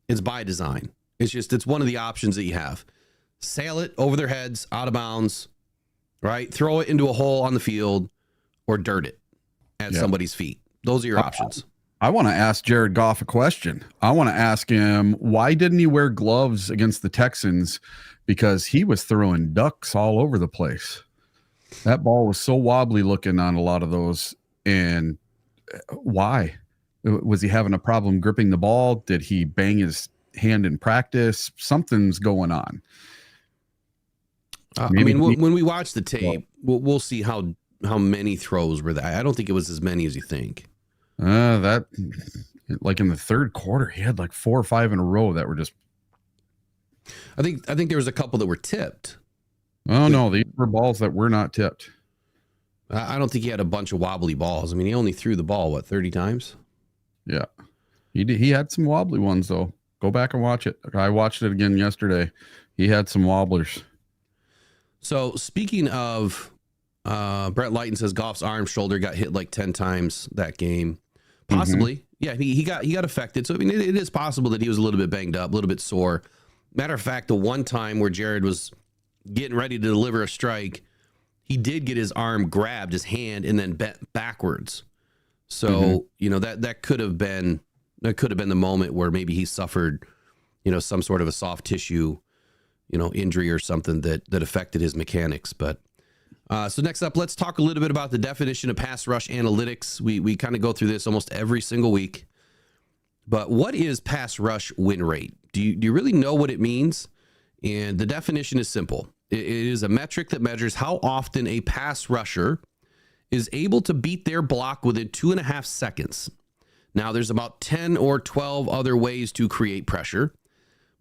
It's by design. It's one of the options that you have. Sail it over their heads, out of bounds, right? Throw it into a hole on the field or dirt it at somebody's feet. Those are your options. I want to ask Jared Goff a question. I want to ask him, why didn't he wear gloves against the Texans? Because he was throwing ducks all over the place. That ball was so wobbly looking on a lot of those. And why? Was he having a problem gripping the ball? Did he bang his hand in practice? Something's going on. When we watch the tape, we'll see how many throws were there. I don't think it was as many as you think. That like in the third quarter, he had like 4 or 5 in a row that were just. I think there was a couple that were tipped. Oh no, these were balls that were not tipped. I don't think he had a bunch of wobbly balls. He only threw the ball 30 times. Yeah, he had some wobbly ones though. Go back and watch it. I watched it again yesterday. He had some wobblers. So speaking of, Brett Lighton says Goff's arm shoulder got hit like 10 times that game. Possibly. Yeah, he got affected. So it is possible that he was a little bit banged up, a little bit sore. Matter of fact, the one time where Jared was getting ready to deliver a strike, he did get his arm grabbed, his hand, and then bent backwards. So, that could have been the moment where maybe he suffered, some sort of a soft tissue, injury or something that affected his mechanics. But so next up, let's talk a little bit about the definition of pass rush analytics. We kind of go through this almost every single week. But what is pass rush win rate? Do you really know what it means? And the definition is simple. It is a metric that measures how often a pass rusher is able to beat their block within 2.5 seconds. Now, there's about 10 or 12 other ways to create pressure,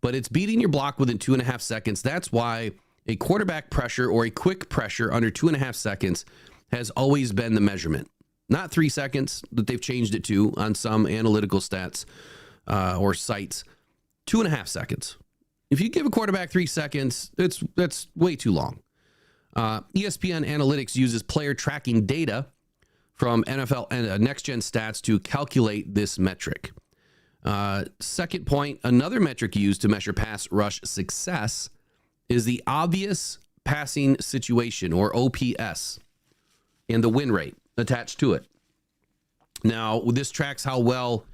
but it's beating your block within 2.5 seconds. That's why a quarterback pressure or a quick pressure under 2.5 seconds has always been the measurement. Not 3 seconds that they've changed it to on some analytical stats or sites. 2.5 seconds. If you give a quarterback 3 seconds, that's way too long. ESPN Analytics uses player tracking data from NFL and Next Gen Stats to calculate this metric. Second point, another metric used to measure pass rush success is the obvious passing situation, or OPS, and the win rate attached to it. Now, this tracks how well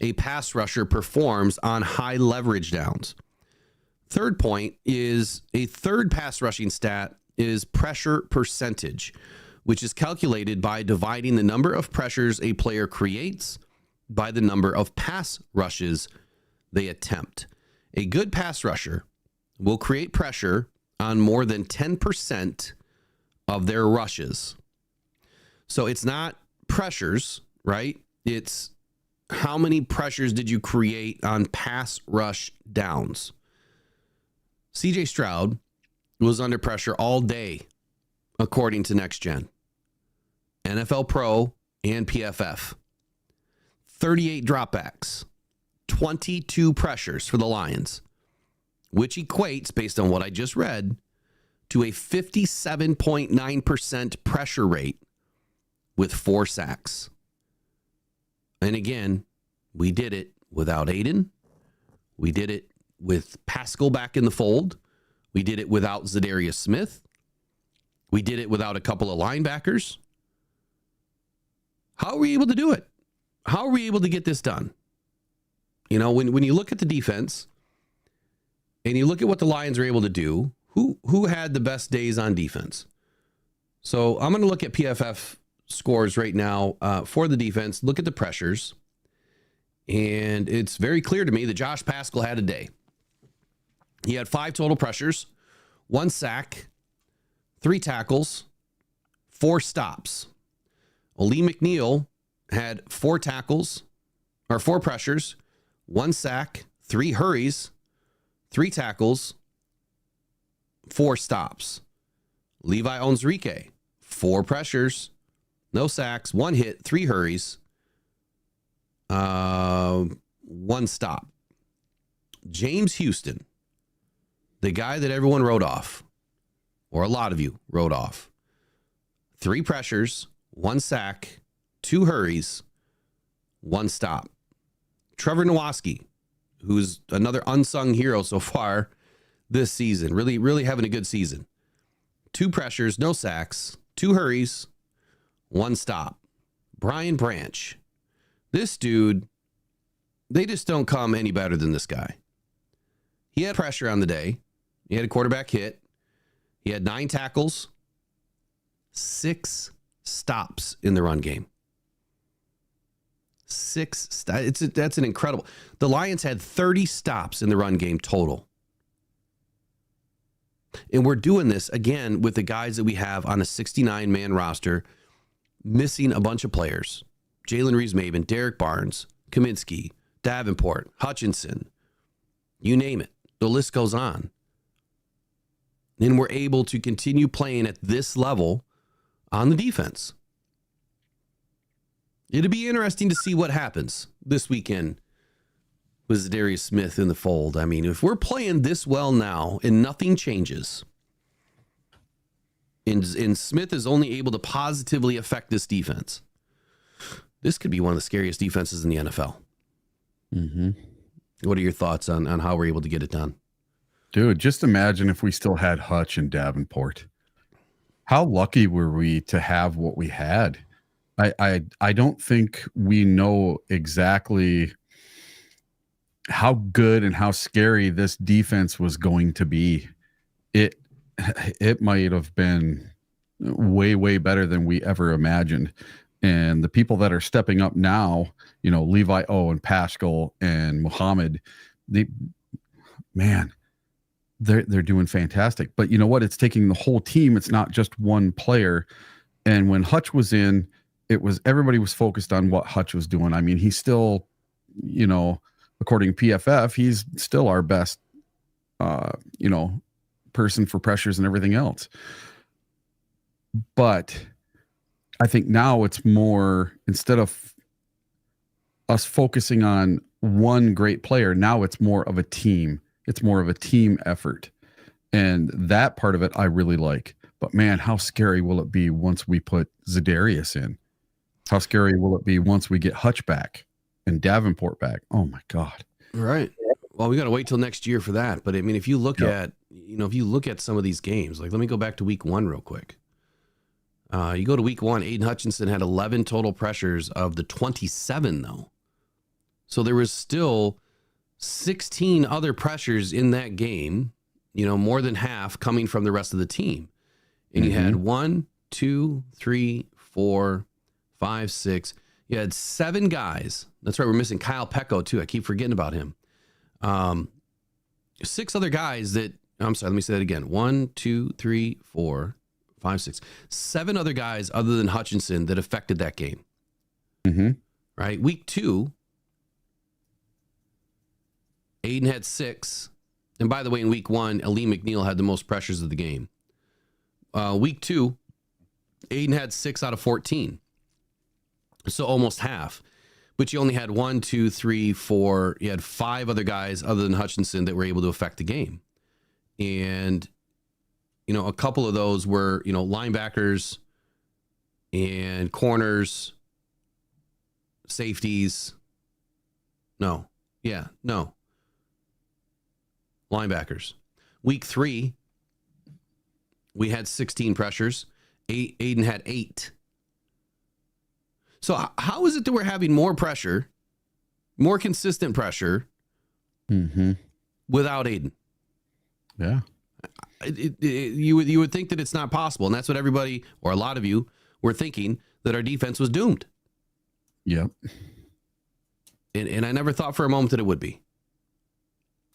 a pass rusher performs on high leverage downs. Third point is a third pass rushing stat is pressure percentage, which is calculated by dividing the number of pressures a player creates by the number of pass rushes they attempt. A good pass rusher will create pressure on more than 10% of their rushes. So it's not pressures, right? It's how many pressures did you create on pass rush downs? CJ Stroud was under pressure all day, according to Next Gen, NFL Pro, and PFF. 38 dropbacks, 22 pressures for the Lions, which equates, based on what I just read, to a 57.9% pressure rate with 4 sacks. And again, we did it without Aiden. We did it with Pascal back in the fold. We did it without Dariussmith. We did it without a couple of linebackers. How are we able to do it? How are we able to get this done? You know, when you look at the defense and you look at what the Lions are able to do, who had the best days on defense? So I'm going to look at PFF scores right now for the defense. Look at the pressures. And it's very clear to me that Josh Pascal had a day. He had 5 total pressures, 1 sack, 3 tackles, 4 stops. Lee McNeil had 4 tackles, or 4 pressures, 1 sack, 3 hurries, 3 tackles, 4 stops. Levi Onwuzurike, 4 pressures, no sacks, 1 hit, 3 hurries, 1 stop. James Houston, the guy that everyone wrote off, or a lot of you wrote off, 3 pressures, 1 sack, 2 hurries, 1 stop. Trevor Nowaski, who's another unsung hero so far this season, really having a good season. 2 pressures, no sacks, 2 hurries, 1 stop. Brian Branch, this dude, they just don't come any better than this guy. He had pressure on the day. He had a quarterback hit. He had 9 tackles, 6 stops in the run game. 6 that's an incredible. The Lions had 30 stops in the run game total. And we're doing this again with the guys that we have on a 69-man roster, missing a bunch of players. Jalen Reeves-Maben, Derek Barnes, Kaminsky, Davenport, Hutchinson, you name it. The list goes on. And we're able to continue playing at this level on the defense. It'll be interesting to see what happens this weekend with Dariussmith in the fold. I mean, if we're playing this well now and nothing changes, and Smith is only able to positively affect this defense, this could be one of the scariest defenses in the NFL. Mm-hmm. What are your thoughts on how we're able to get it done? Dude, just imagine if we still had Hutch and Davenport. How lucky were we to have what we had? I don't think we know exactly how good and how scary this defense was going to be. It might have been way better than we ever imagined. And the people that are stepping up now, you know, Levi O and Pascal and Muhammad, they're doing fantastic. But you know what? It's taking the whole team. It's not just one player. And when Hutch was in, everybody was focused on what Hutch was doing. I mean, he's still, you know, according to PFF, he's still our best, person for pressures and everything else. But I think now it's more, instead of us focusing on one great player, now it's more of a team. It's more of a team effort. And that part of it I really like. But man, how scary will it be once we put Za'Darius in? How scary will it be once we get Hutch back and Davenport back? Oh my God. Right. Well, we got to wait till next year for that. But I mean, if you look at, if you look at some of these games, like let me go back to week 1 real quick. You go to week 1, Aiden Hutchinson had 11 total pressures of the 27 though. So there was still 16 other pressures in that game, more than half coming from the rest of the team. And you had 1, 2, 3, 4, 5, 6. You had 7 guys. That's right. We're missing Kyle Pecco too. I keep forgetting about him. 6 other guys that, I'm sorry, let me say that again. 1, 2, 3, 4, 5, 6, 7 other guys other than Hutchinson that affected that game. Right. Week 2, Aiden had 6. And by the way, in week 1, Ali McNeil had the most pressures of the game. Week 2, Aiden had 6 out of 14. So almost half. But you only had 1, 2, 3, 4. You had 5 other guys other than Hutchinson that were able to affect the game. And, a couple of those were, linebackers and corners, safeties. No. Linebackers. Week 3, we had 16 pressures. Aiden had 8. So how is it that we're having more pressure, more consistent pressure without Aiden? Yeah. You would think that it's not possible. And that's what everybody, or a lot of you, were thinking, that our defense was doomed. Yep. And I never thought for a moment that it would be.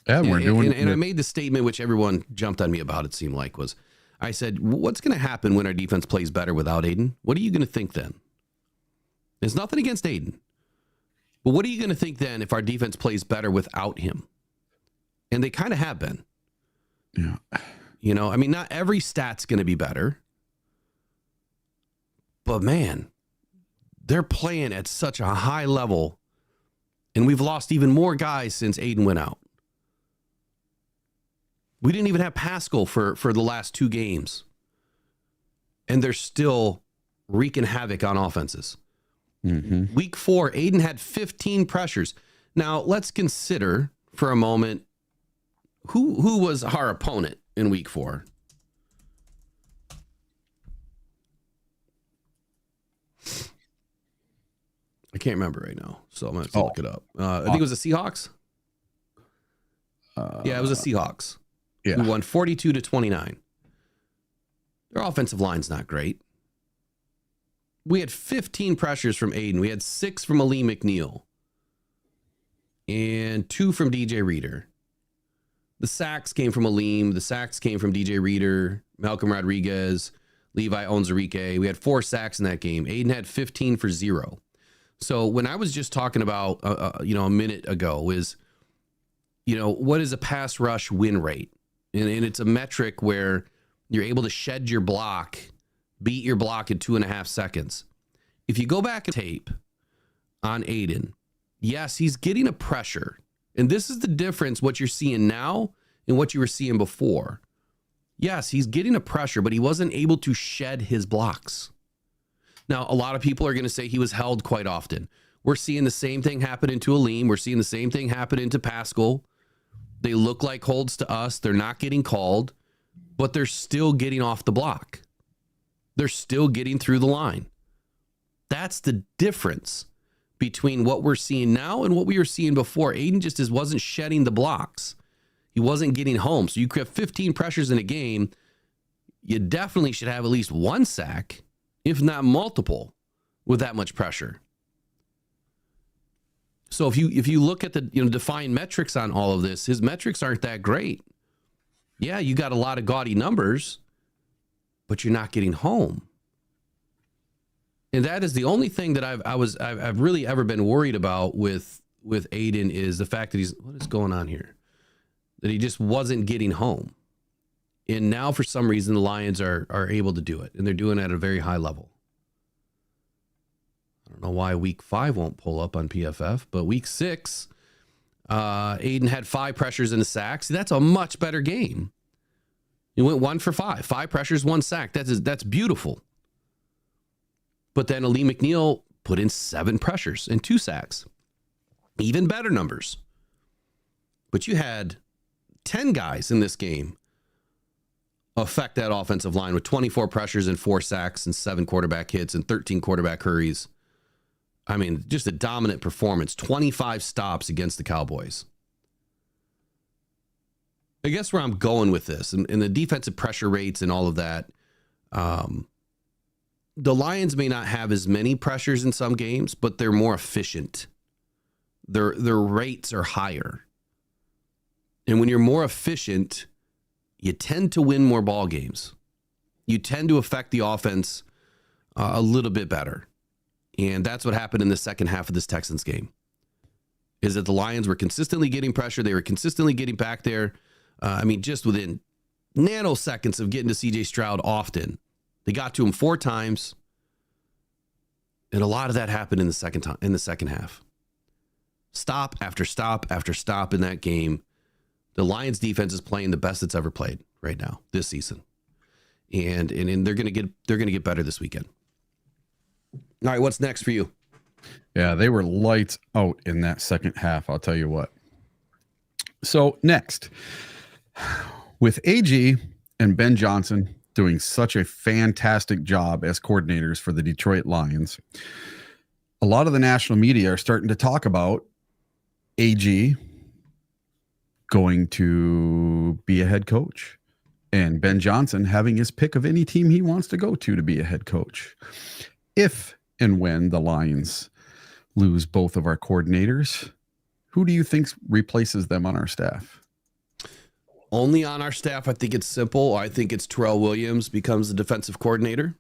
Yeah, we're doing and I made the statement, which everyone jumped on me about, it seemed like, was I said, what's going to happen when our defense plays better without Aiden? What are you going to think then? There's nothing against Aiden. But what are you going to think then if our defense plays better without him? And they kind of have been. Yeah. Not every stat's going to be better. But man, they're playing at such a high level. And we've lost even more guys since Aiden went out. We didn't even have Pascal for the last 2 games. And they're still wreaking havoc on offenses. Week 4, Aiden had 15 pressures. Now, let's consider for a moment who was our opponent in week 4. I can't remember right now, so I'm going to have to look it up. I think it was the Seahawks. Yeah, it was the Seahawks. Yeah. Who won 42-29. Their offensive line's not great. We had 15 pressures from Aiden. We had 6 from Ali McNeil. And 2 from DJ Reader. The sacks came from Aleem. The sacks came from DJ Reader, Malcolm Rodriguez, Levi Onwuzurike. We had 4 sacks in that game. Aiden had 15 for 0. So when I was just talking about, a minute ago is, what is a pass rush win rate? And it's a metric where you're able to shed your block, beat your block in 2.5 seconds. If you go back and tape on Aiden, yes, he's getting a pressure. And this is the difference, what you're seeing now and what you were seeing before. Yes, he's getting a pressure, but he wasn't able to shed his blocks. Now, a lot of people are going to say he was held quite often. We're seeing the same thing happen into Aleem. We're seeing the same thing happen into Pascal. They look like holds to us. They're not getting called, but they're still getting off the block. They're still getting through the line. That's the difference between what we're seeing now and what we were seeing before. Aiden just wasn't shedding the blocks. He wasn't getting home. So you could have 15 pressures in a game. You definitely should have at least 1 sack, if not multiple, with that much pressure. So if you look at the defined metrics on all of this, his metrics aren't that great. Yeah, you got a lot of gaudy numbers, but you're not getting home. And that is the only thing that I've really ever been worried about with Aiden is the fact that what is going on here? That he just wasn't getting home. And now for some reason the Lions are able to do it, and they're doing it at a very high level. I don't know why week 5 won't pull up on PFF, but week 6, Aiden had 5 pressures and a sack. See, that's a much better game. He went 1 for 5, 5 pressures, 1 sack. That's beautiful. But then Ali McNeil put in 7 pressures and 2 sacks. Even better numbers. But you had 10 guys in this game affect that offensive line with 24 pressures and 4 sacks and 7 quarterback hits and 13 quarterback hurries. I mean, just a dominant performance. 25 stops against the Cowboys. I guess where I'm going with this and the defensive pressure rates and all of that, the Lions may not have as many pressures in some games, but they're more efficient. Their rates are higher. And when you're more efficient, you tend to win more ball games. You tend to affect the offense a little bit better. And that's what happened in the second half of this Texans game, is that the Lions were consistently getting pressure. They were consistently getting back there. Just within nanoseconds of getting to C.J. Stroud often. They got to him 4 times. And a lot of that happened in the second half. Stop after stop after stop in that game. The Lions defense is playing the best it's ever played right now this season. And they're going to get better this weekend. All right, what's next for you? Yeah, they were lights out in that second half, I'll tell you what. So next, with AG and Ben Johnson doing such a fantastic job as coordinators for the Detroit Lions, a lot of the national media are starting to talk about AG going to be a head coach and Ben Johnson having his pick of any team he wants to go to be a head coach. If and when the Lions lose both of our coordinators, who do you think replaces them on our staff? Only on our staff, I think it's simple. I think it's Terrell Williams becomes the defensive coordinator.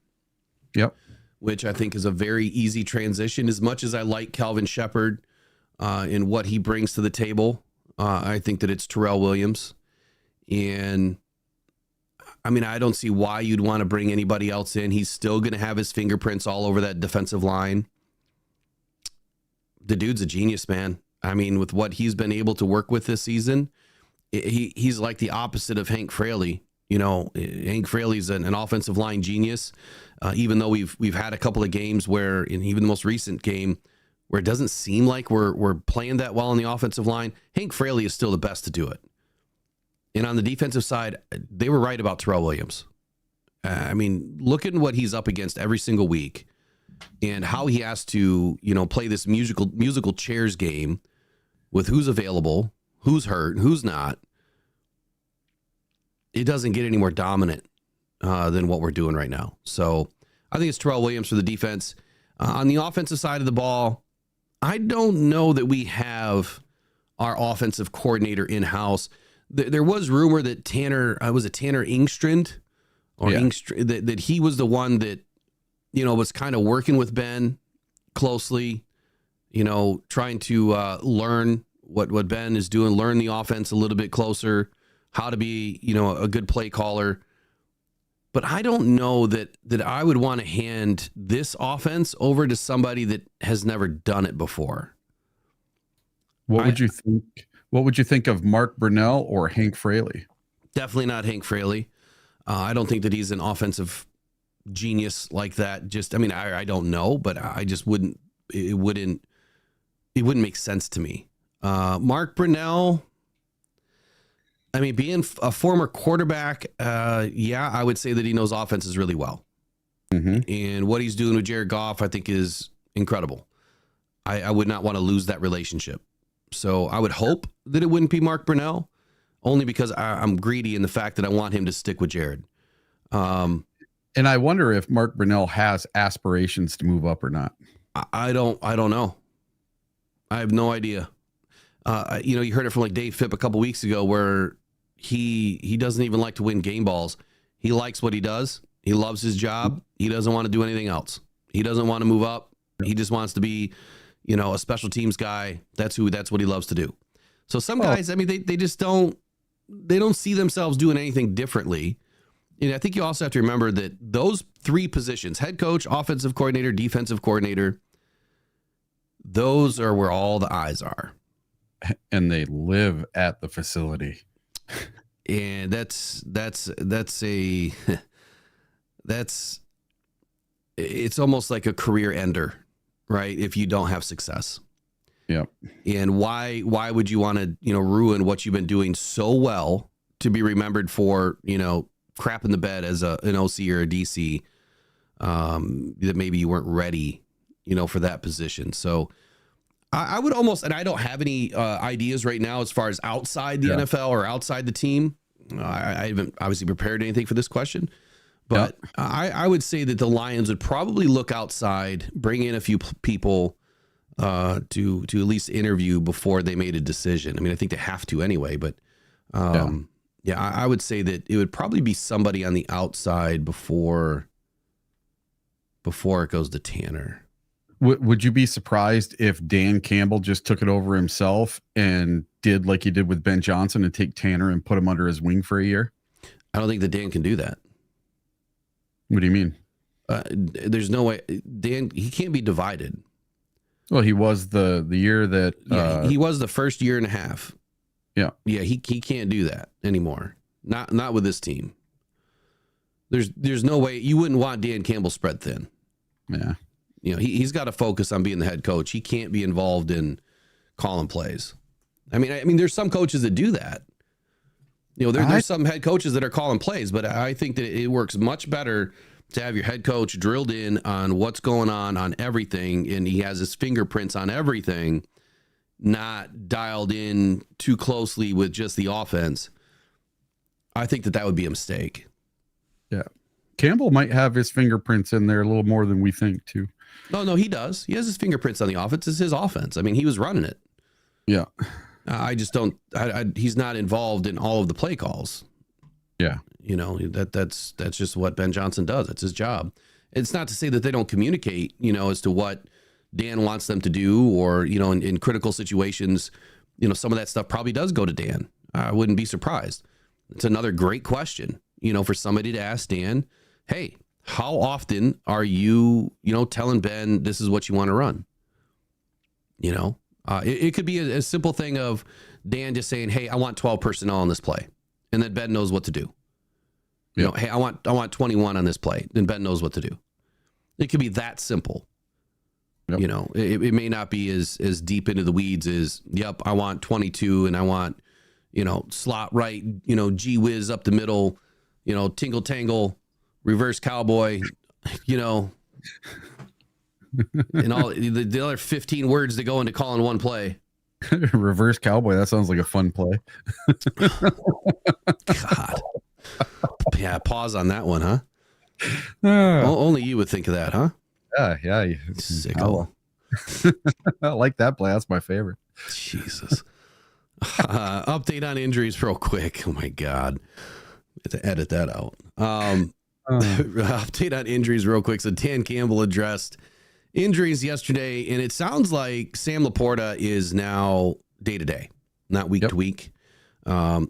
Yep. Which I think is a very easy transition. As much as I like Calvin Shepard and what he brings to the table, I think that it's Terrell Williams. And I don't see why you'd want to bring anybody else in. He's still going to have his fingerprints all over that defensive line. The dude's a genius, man. With what he's been able to work with this season, he's like the opposite of Hank Fraley. Hank Fraley's an offensive line genius. Even though we've had a couple of games where, in even the most recent game, where it doesn't seem like we're playing that well on the offensive line, Hank Fraley is still the best to do it. And on the defensive side, they were right about Terrell Williams. Look at what he's up against every single week and how he has to, play this musical chairs game with who's available, who's hurt, who's not. It doesn't get any more dominant than what we're doing right now. So I think it's Terrell Williams for the defense. On the offensive side of the ball, I don't know that we have our offensive coordinator in-house. There was rumor that Tanner Engstrand that he was the one that, was kind of working with Ben closely, trying to learn what Ben is doing, learn the offense a little bit closer, how to be, a good play caller. But I don't know that I would want to hand this offense over to somebody that has never done it before. What would you think? What would you think of Mark Brunell or Hank Fraley? Definitely not Hank Fraley. I don't think that he's an offensive genius like that. I don't know, but I just wouldn't. It wouldn't make sense to me. Mark Brunell. Being a former quarterback, I would say that he knows offenses really well. Mm-hmm. And what he's doing with Jared Goff, I think, is incredible. I would not want to lose that relationship. So I would hope that it wouldn't be Mark Brunell, only because I'm greedy in the fact that I want him to stick with Jared. And I wonder if Mark Brunell has aspirations to move up or not. I don't know. I have no idea. You heard it from Dave Phipp a couple weeks ago where he doesn't even like to win game balls. He likes what he does. He loves his job. He doesn't want to do anything else. He doesn't want to move up. He just wants to be, a special teams guy. That's what he loves to do. So some guys, they just don't see themselves doing anything differently. And I think you also have to remember that those 3 positions, head coach, offensive coordinator, defensive coordinator, those are where all the eyes are. And they live at the facility. and that's a it's almost like a career ender, right? If you don't have success. Yep. And why would you want to, ruin what you've been doing so well to be remembered for, crap in the bed as an OC or a DC, that maybe you weren't ready, for that position. So I would almost, and I don't have any ideas right now as far as outside the NFL or outside the team. I haven't obviously prepared anything for this question, but I would say that the Lions would probably look outside, bring in a few people to at least interview before they made a decision. I mean, I think they have to anyway, but I would say that it would probably be somebody on the outside before it goes to Tanner. Would you be surprised if Dan Campbell just took it over himself and did like he did with Ben Johnson and take Tanner and put him under his wing for a year? I don't think that Dan can do that. What do you mean? There's no way. Dan, he can't be divided. Well, he was the year that he was the first year and a half. Yeah. Yeah, he can't do that anymore. Not with this team. There's no way. You wouldn't want Dan Campbell spread thin. Yeah. He's got to focus on being the head coach. He can't be involved in calling plays. I mean, there's some coaches that do that. There's some head coaches that are calling plays, but I think that it works much better to have your head coach drilled in on what's going on everything, and he has his fingerprints on everything, not dialed in too closely with just the offense. I think that would be a mistake. Yeah. Campbell might have his fingerprints in there a little more than we think too. No, he does. He has his fingerprints on the offense. It's his offense. I mean, he was running it. Yeah. I just don't. He's not involved in all of the play calls. Yeah. That's just what Ben Johnson does. That's his job. It's not to say that they don't communicate, as to what Dan wants them to do, or in critical situations, some of that stuff probably does go to Dan. I wouldn't be surprised. It's another great question, for somebody to ask Dan, hey, how often are you, telling Ben this is what you want to run? It could be a simple thing of Dan just saying, hey, I want 12 personnel on this play. And then Ben knows what to do. Hey, I want 21 on this play. Then Ben knows what to do. It could be that simple. Yep. It may not be as deep into the weeds as, yep, I want 22 and I want, slot right, gee whiz up the middle, tingle tangle, reverse cowboy, and all the other 15 words that go into calling one play. Reverse cowboy. That sounds like a fun play. God. Yeah. Pause on that one, huh? Only you would think of that, huh? Yeah. Sicko. I like that play. That's my favorite. Jesus. Update on injuries real quick. Oh my God. I have to edit that out. Update on injuries real quick. So Dan Campbell addressed injuries yesterday, and it sounds like Sam Laporta is now day to day, not week to week.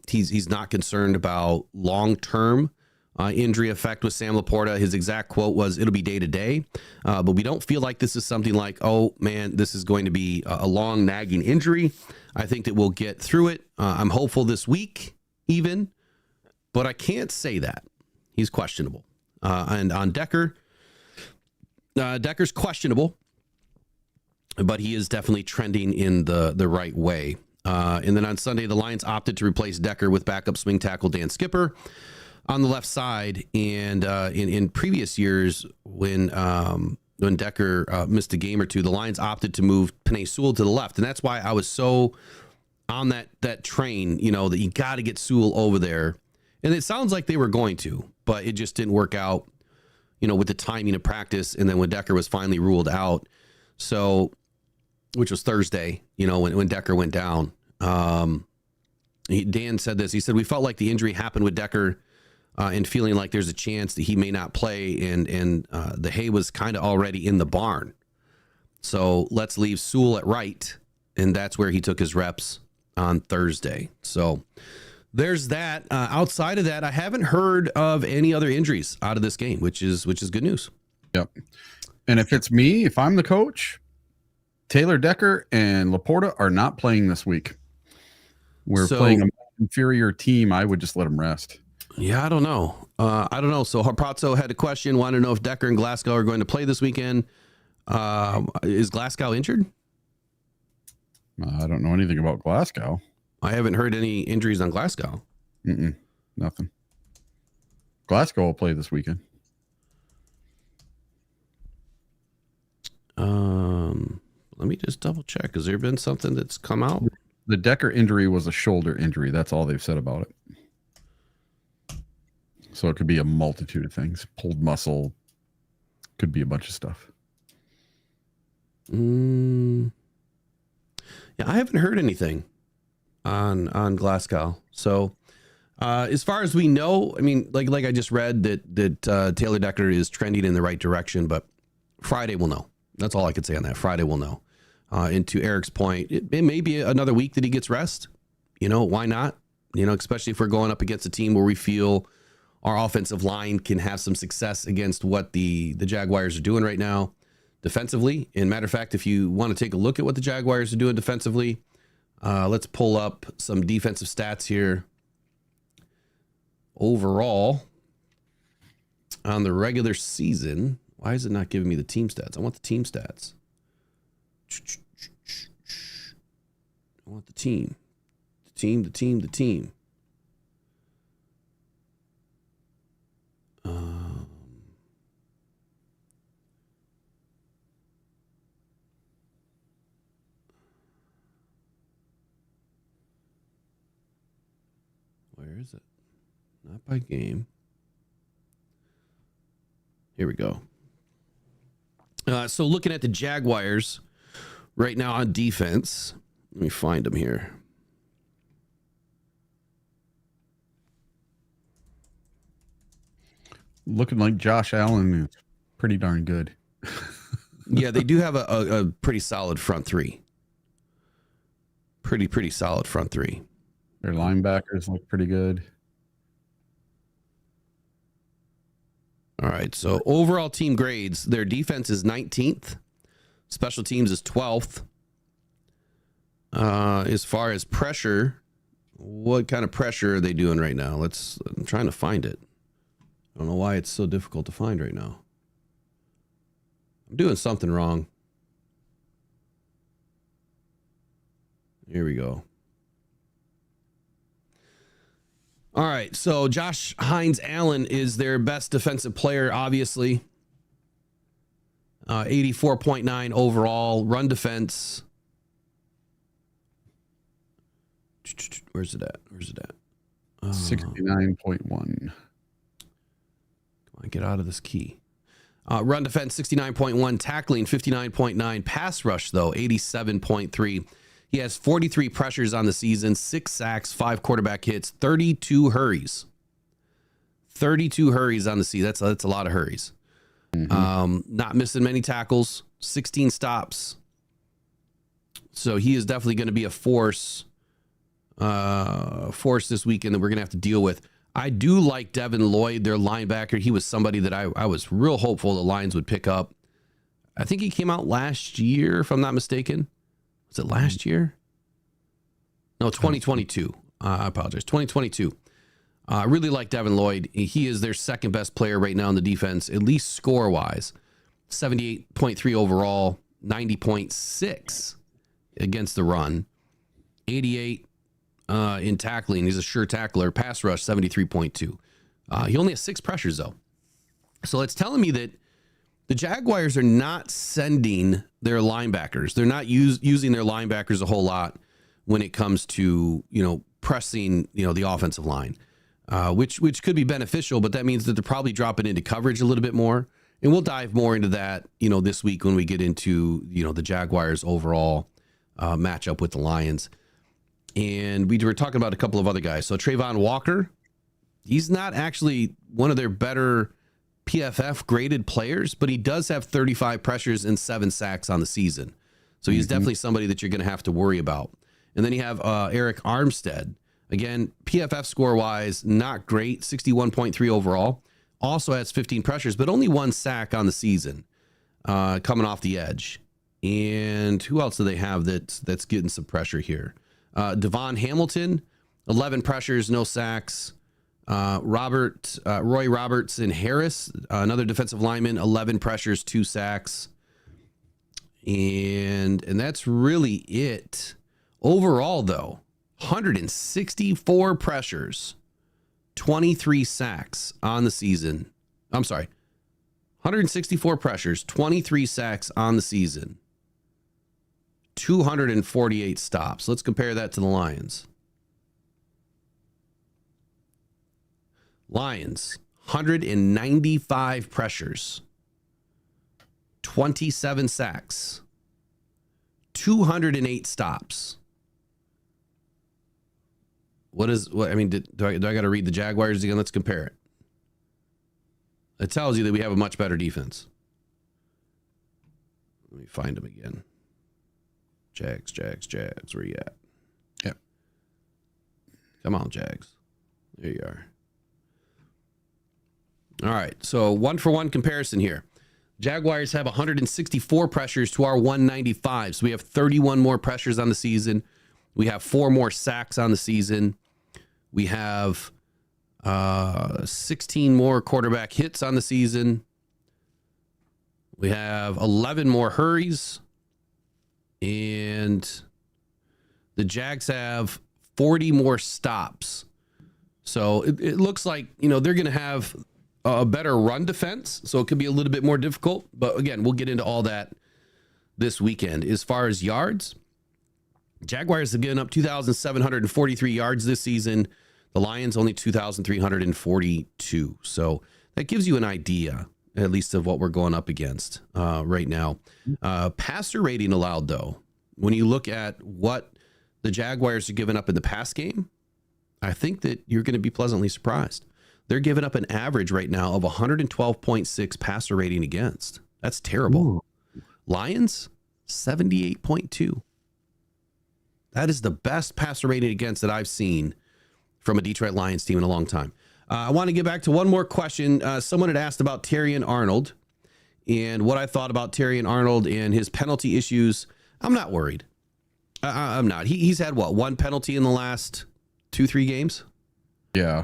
He's not concerned about long-term injury effect with Sam Laporta. His exact quote was, it'll be day to day, but we don't feel like this is something like, oh man, this is going to be a long nagging injury. I think that we'll get through it. I'm hopeful this week even, but I can't say that. He's questionable. And on Decker, Decker's questionable, but he is definitely trending in the right way. And then on Sunday, the Lions opted to replace Decker with backup swing tackle Dan Skipper on the left side. And in previous years, when Decker missed a game or two, the Lions opted to move Penei Sewell to the left. And that's why I was so on that train, that you got to get Sewell over there. And it sounds like they were going to, but it just didn't work out, with the timing of practice. And then when Decker was finally ruled out, which was Thursday, when Decker went down, Dan said this. He said, we felt like the injury happened with Decker and feeling like there's a chance that he may not play. And the hay was kind of already in the barn. So let's leave Sewell at right. And that's where he took his reps on Thursday. So there's that. Outside of that, I haven't heard of any other injuries out of this game, which is good news. Yep. And if I'm the coach, Taylor Decker and Laporta are not playing this week. We're playing inferior team, I would just let him rest. Yeah, I don't know. So Harpazzo had a question, wanted to know if Decker and Glasgow are going to play this weekend. Is Glasgow injured? I don't know anything about Glasgow. I haven't heard any injuries on Glasgow. Nothing. Glasgow will play this weekend. Let me just double check. Has there been something that's come out? The Decker injury was a shoulder injury. That's all they've said about it. So it could be a multitude of things. Pulled muscle. Could be a bunch of stuff. Yeah, I haven't heard anything on Glasgow. So as far as we know, I mean, like I just read that Taylor Decker is trending in the right direction, but Friday we'll know. That's all I could say on that. Friday we'll know. And to Eric's point, it may be another week that he gets rest. Why not? Especially if we're going up against a team where we feel our offensive line can have some success against what the Jaguars are doing right now defensively. And matter of fact, if you want to take a look at what the Jaguars are doing defensively, let's pull up some defensive stats here. Overall, on the regular season, why is it not giving me the team stats? I want the team stats. I want the team. The team. Where is it? Not by game. Here we go. So looking at the Jaguars right now on defense, let me find them here. Looking like Josh Allen is pretty darn good. Yeah, they do have a pretty solid front three. Pretty solid front three. Their linebackers look pretty good. All right, so overall team grades, their defense is 19th. Special teams is 12th. As far as pressure, what kind of pressure are they doing right now? I'm trying to find it. I don't know why it's so difficult to find right now. I'm doing something wrong. Here we go. All right, so Josh Hines-Allen is their best defensive player, obviously. 84.9 overall. Run defense. Where's it at? 69.1. Come on, get out of this key. Run defense, 69.1. Tackling, 59.9. Pass rush, though, 87.3. He has 43 pressures on the season, 6 sacks, 5 quarterback hits, 32 hurries. 32 hurries on the season. That's a lot of hurries. Not missing many tackles, 16 stops. So he is definitely going to be a force this weekend that we're going to have to deal with. I do like Devin Lloyd, their linebacker. He was somebody that I was real hopeful the Lions would pick up. I think he came out last year, if I'm not mistaken. Was it last year? No, 2022. I apologize. 2022. I really like Devin Lloyd. He is their second best player right now in the defense, at least score-wise. 78.3 overall, 90.6 against the run. 88 in tackling. He's a sure tackler. Pass rush, 73.2. He only has 6 pressures, though. So it's telling me that the Jaguars are not sending their linebackers. They're not using their linebackers a whole lot when it comes to, pressing, the offensive line, which could be beneficial, but that means that they're probably dropping into coverage a little bit more. And we'll dive more into that, this week when we get into, the Jaguars overall matchup with the Lions. And we were talking about a couple of other guys. So Trayvon Walker, he's not actually one of their better PFF graded players, but he does have 35 pressures and 7 sacks on the season. So he's definitely somebody that you're going to have to worry about. And then you have Eric Armstead. Again, PFF score wise, not great. 61.3 overall. Also has 15 pressures, but only 1 sack on the season, coming off the edge. And who else do they have that's getting some pressure here? Devon Hamilton, 11 pressures, no sacks. Roy Robertson Harris, another defensive lineman, 11 pressures, 2 sacks. And that's really it. Overall, though, 164 pressures, 23 sacks on the season. I'm sorry, 164 pressures, 23 sacks on the season, 248 stops. Let's compare that to the Lions. Lions, 195 pressures, 27 sacks, 208 stops. What I mean, do I got to read the Jaguars again? Let's compare it. It tells you that we have a much better defense. Let me find them again. Jags. Where you at? Yep. Come on, Jags. There you are. All right, so 1-for-1 comparison here. Jaguars have 164 pressures to our 195. So we have 31 more pressures on the season. We have 4 more sacks on the season. We have 16 more quarterback hits on the season. We have 11 more hurries. And the Jags have 40 more stops. So it looks like, they're going to have a better run defense, so it could be a little bit more difficult. But again, we'll get into all that this weekend. As far as yards, Jaguars have given up 2,743 yards this season. The Lions only 2,342. So that gives you an idea, at least, of what we're going up against right now. Passer rating allowed, though, when you look at what the Jaguars are giving up in the pass game, I think that you're going to be pleasantly surprised. They're giving up an average right now of 112.6 passer rating against. That's terrible. Ooh. Lions, 78.2. That is the best passer rating against that I've seen from a Detroit Lions team in a long time. I want to get back to one more question. Someone had asked about Terrion Arnold and what I thought about Terrion Arnold and his penalty issues. I'm not worried. I'm not. He's had, one penalty in the last 2-3 games? Yeah.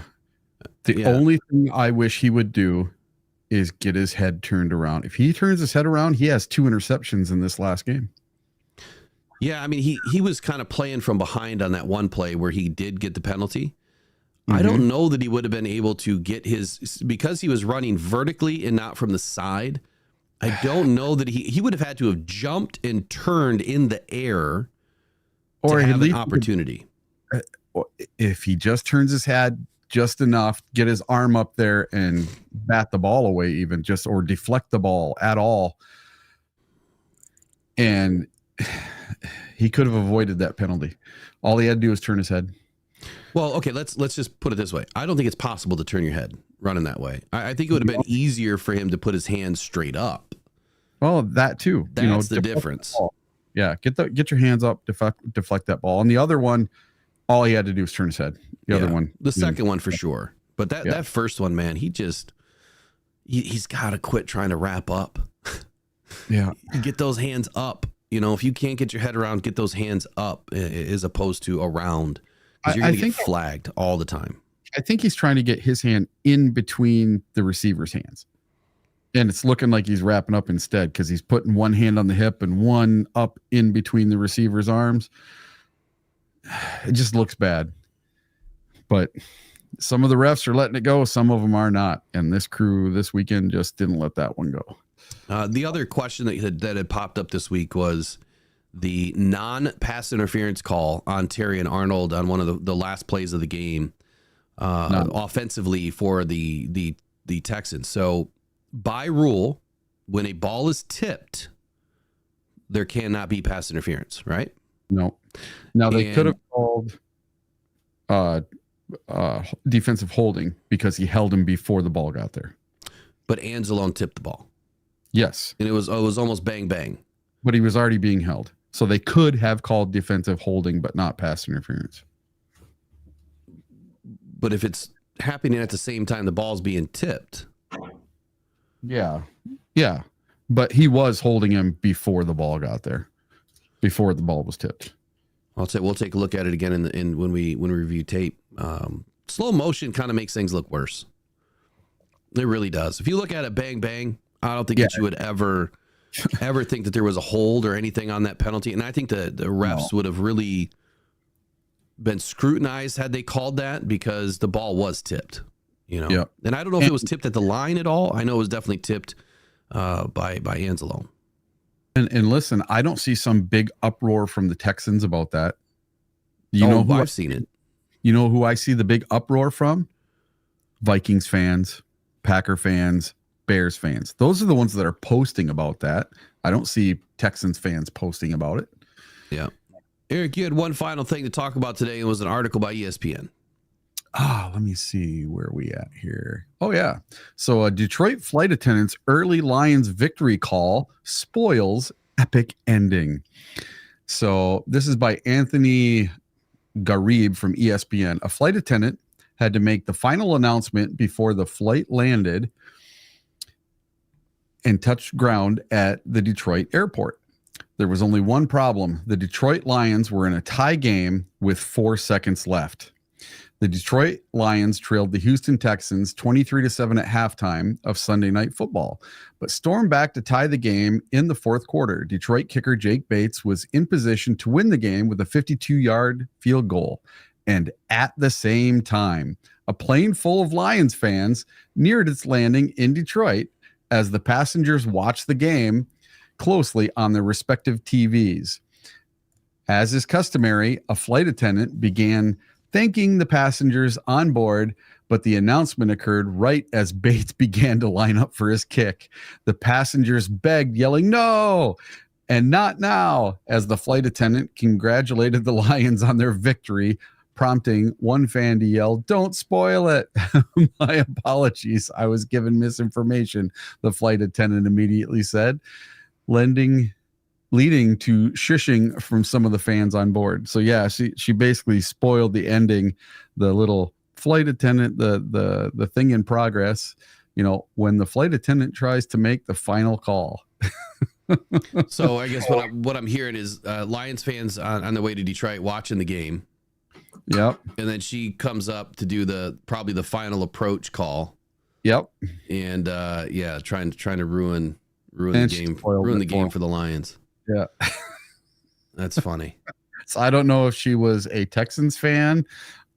The only thing I wish he would do is get his head turned around. If he turns his head around, he has 2 interceptions in this last game. Yeah, I mean, he was kind of playing from behind on that one play where he did get the penalty. Mm-hmm. I don't know that he would have been able to get because he was running vertically and not from the side. I don't know that he would have had to have jumped and turned in the air or have an opportunity. If he just turns his head just enough, get his arm up there and bat the ball away, even or deflect the ball at all. And he could have avoided that penalty. All he had to do was turn his head. Well, okay, let's just put it this way. I don't think it's possible to turn your head running that way. I think it would have been easier for him to put his hands straight up. Well, that too. That's the difference. Yeah, get your hands up, deflect that ball. And the other one, all he had to do was turn his head. The other one. The second one for sure. But that first one, man, he's got to quit trying to wrap up. Yeah. Get those hands up. If you can't get your head around, get those hands up as opposed to around. Because you're going to get flagged all the time. I think he's trying to get his hand in between the receiver's hands. And it's looking like he's wrapping up instead because he's putting one hand on the hip and one up in between the receiver's arms. It just looks bad. But some of the refs are letting it go. Some of them are not. And this crew this weekend just didn't let that one go. The other question that had popped up this week was the non-pass interference call on Terrion Arnold on one of the last plays of the game offensively for the Texans. So by rule, when a ball is tipped, there cannot be pass interference, right? No. Now they could have called defensive holding because he held him before the ball got there. But Anzalone tipped the ball. Yes. And it was almost bang, bang. But he was already being held. So they could have called defensive holding, but not pass interference. But if it's happening at the same time the ball's being tipped. Yeah. Yeah. But he was holding him before the ball got there. Before the ball was tipped. We'll take a look at it again in when we review tape. Slow motion kind of makes things look worse. It really does. If you look at it bang bang, I don't think that you would ever think that there was a hold or anything on that penalty. And I think the refs would have really been scrutinized had they called that, because the ball was tipped, you know. Yep. And I don't know if it was tipped at the line at all. I know it was definitely tipped by Anzalone. And listen, I don't see some big uproar from the Texans about that. You know who I've seen it. You know who I see the big uproar from? Vikings fans, Packer fans, Bears fans. Those are the ones that are posting about that. I don't see Texans fans posting about it. Yeah. Eric, you had one final thing to talk about today. It was an article by ESPN. Let me see where we at here. Oh, yeah. So a Detroit flight attendant's early Lions victory call spoils epic ending. So this is by Anthony Garib from ESPN. A flight attendant had to make the final announcement before the flight landed and touched ground at the Detroit airport. There was only one problem. The Detroit Lions were in a tie game with 4 seconds left. The Detroit Lions trailed the Houston Texans 23-7 at halftime of Sunday Night Football, but stormed back to tie the game in the fourth quarter. Detroit kicker Jake Bates was in position to win the game with a 52-yard field goal. And at the same time, a plane full of Lions fans neared its landing in Detroit as the passengers watched the game closely on their respective TVs. As is customary, a flight attendant began thanking the passengers on board, but the announcement occurred right as Bates began to line up for his kick. The passengers begged, yelling, "No!" and "Not now," as the flight attendant congratulated the Lions on their victory, prompting one fan to yell, "Don't spoil it." "My apologies. I was given misinformation," the flight attendant immediately said, leading to shushing from some of the fans on board. So yeah, she basically spoiled the ending. The little flight attendant, the thing in progress, you know, when the flight attendant tries to make the final call. So I guess what I'm hearing is Lions fans on the way to Detroit watching the game. Yep. And then she comes up to do probably the final approach call. Yep. And trying to ruin the game for the Lions. Yeah. That's funny. So I don't know if she was a Texans fan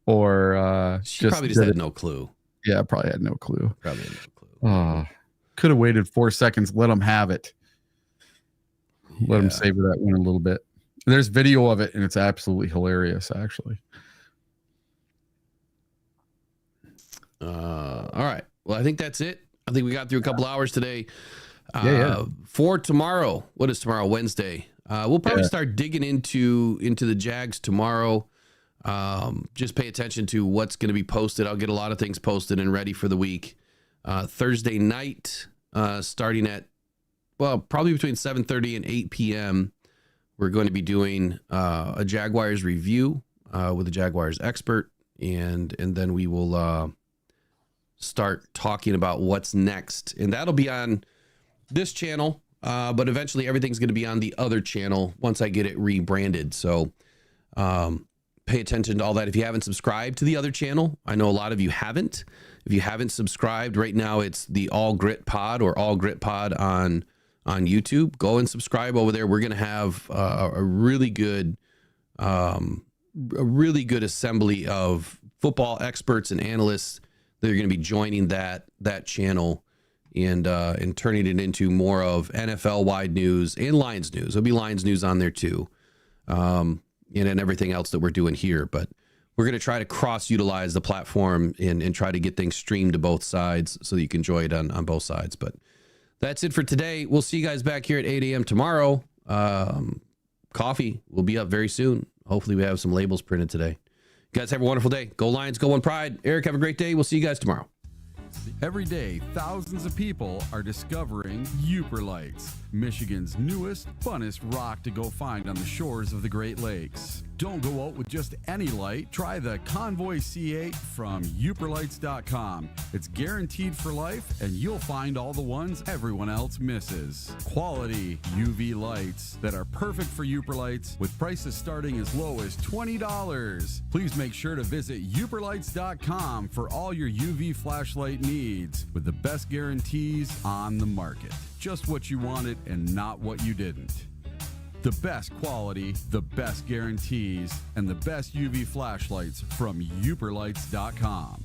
or she probably just had no clue. Yeah, probably had no clue. Probably had no clue. Could have waited 4 seconds. Let them have it. Let them savor that one a little bit. There's video of it, and it's absolutely hilarious, actually. All right. Well, I think that's it. I think we got through a couple hours today. Yeah. For tomorrow, what is tomorrow? Wednesday. We'll probably start digging into the Jags tomorrow. Just pay attention to what's going to be posted. I'll get a lot of things posted and ready for the week. Thursday night, starting at, probably between 7:30 and 8 p.m., we're going to be doing a Jaguars review with a Jaguars expert, and then we will start talking about what's next. And that'll be on this channel, but eventually everything's going to be on the other channel once I get it rebranded. So pay attention to all that. If you haven't subscribed to the other channel, I know a lot of you haven't. If you haven't subscribed right now, it's the All Grit Pod or All Grit Pod on YouTube. Go and subscribe over there. We're going to have a really good assembly of football experts and analysts that are going to be joining that channel and turning it into more of NFL wide news and Lions news. There'll be Lions news on there too. And everything else that we're doing here, but we're going to try to cross utilize the platform and try to get things streamed to both sides so that you can enjoy it on both sides. But that's it for today. We'll see you guys back here at 8 a.m. tomorrow. Coffee will be up very soon. Hopefully we have some labels printed today. You guys have a wonderful day. Go Lions, go One Pride. Eric, have a great day. We'll see you guys tomorrow. Every day, thousands of people are discovering Uper Lights, Michigan's newest, funnest rock to go find on the shores of the Great Lakes. Don't go out with just any light. Try the Convoy C8 from uperlights.com. It's guaranteed for life, and you'll find all the ones everyone else misses. Quality UV lights that are perfect for Uperlights with prices starting as low as $20. Please make sure to visit uperlights.com for all your UV flashlight needs with the best guarantees on the market. Just what you wanted and not what you didn't. The best quality, the best guarantees, and the best UV flashlights from uperlights.com.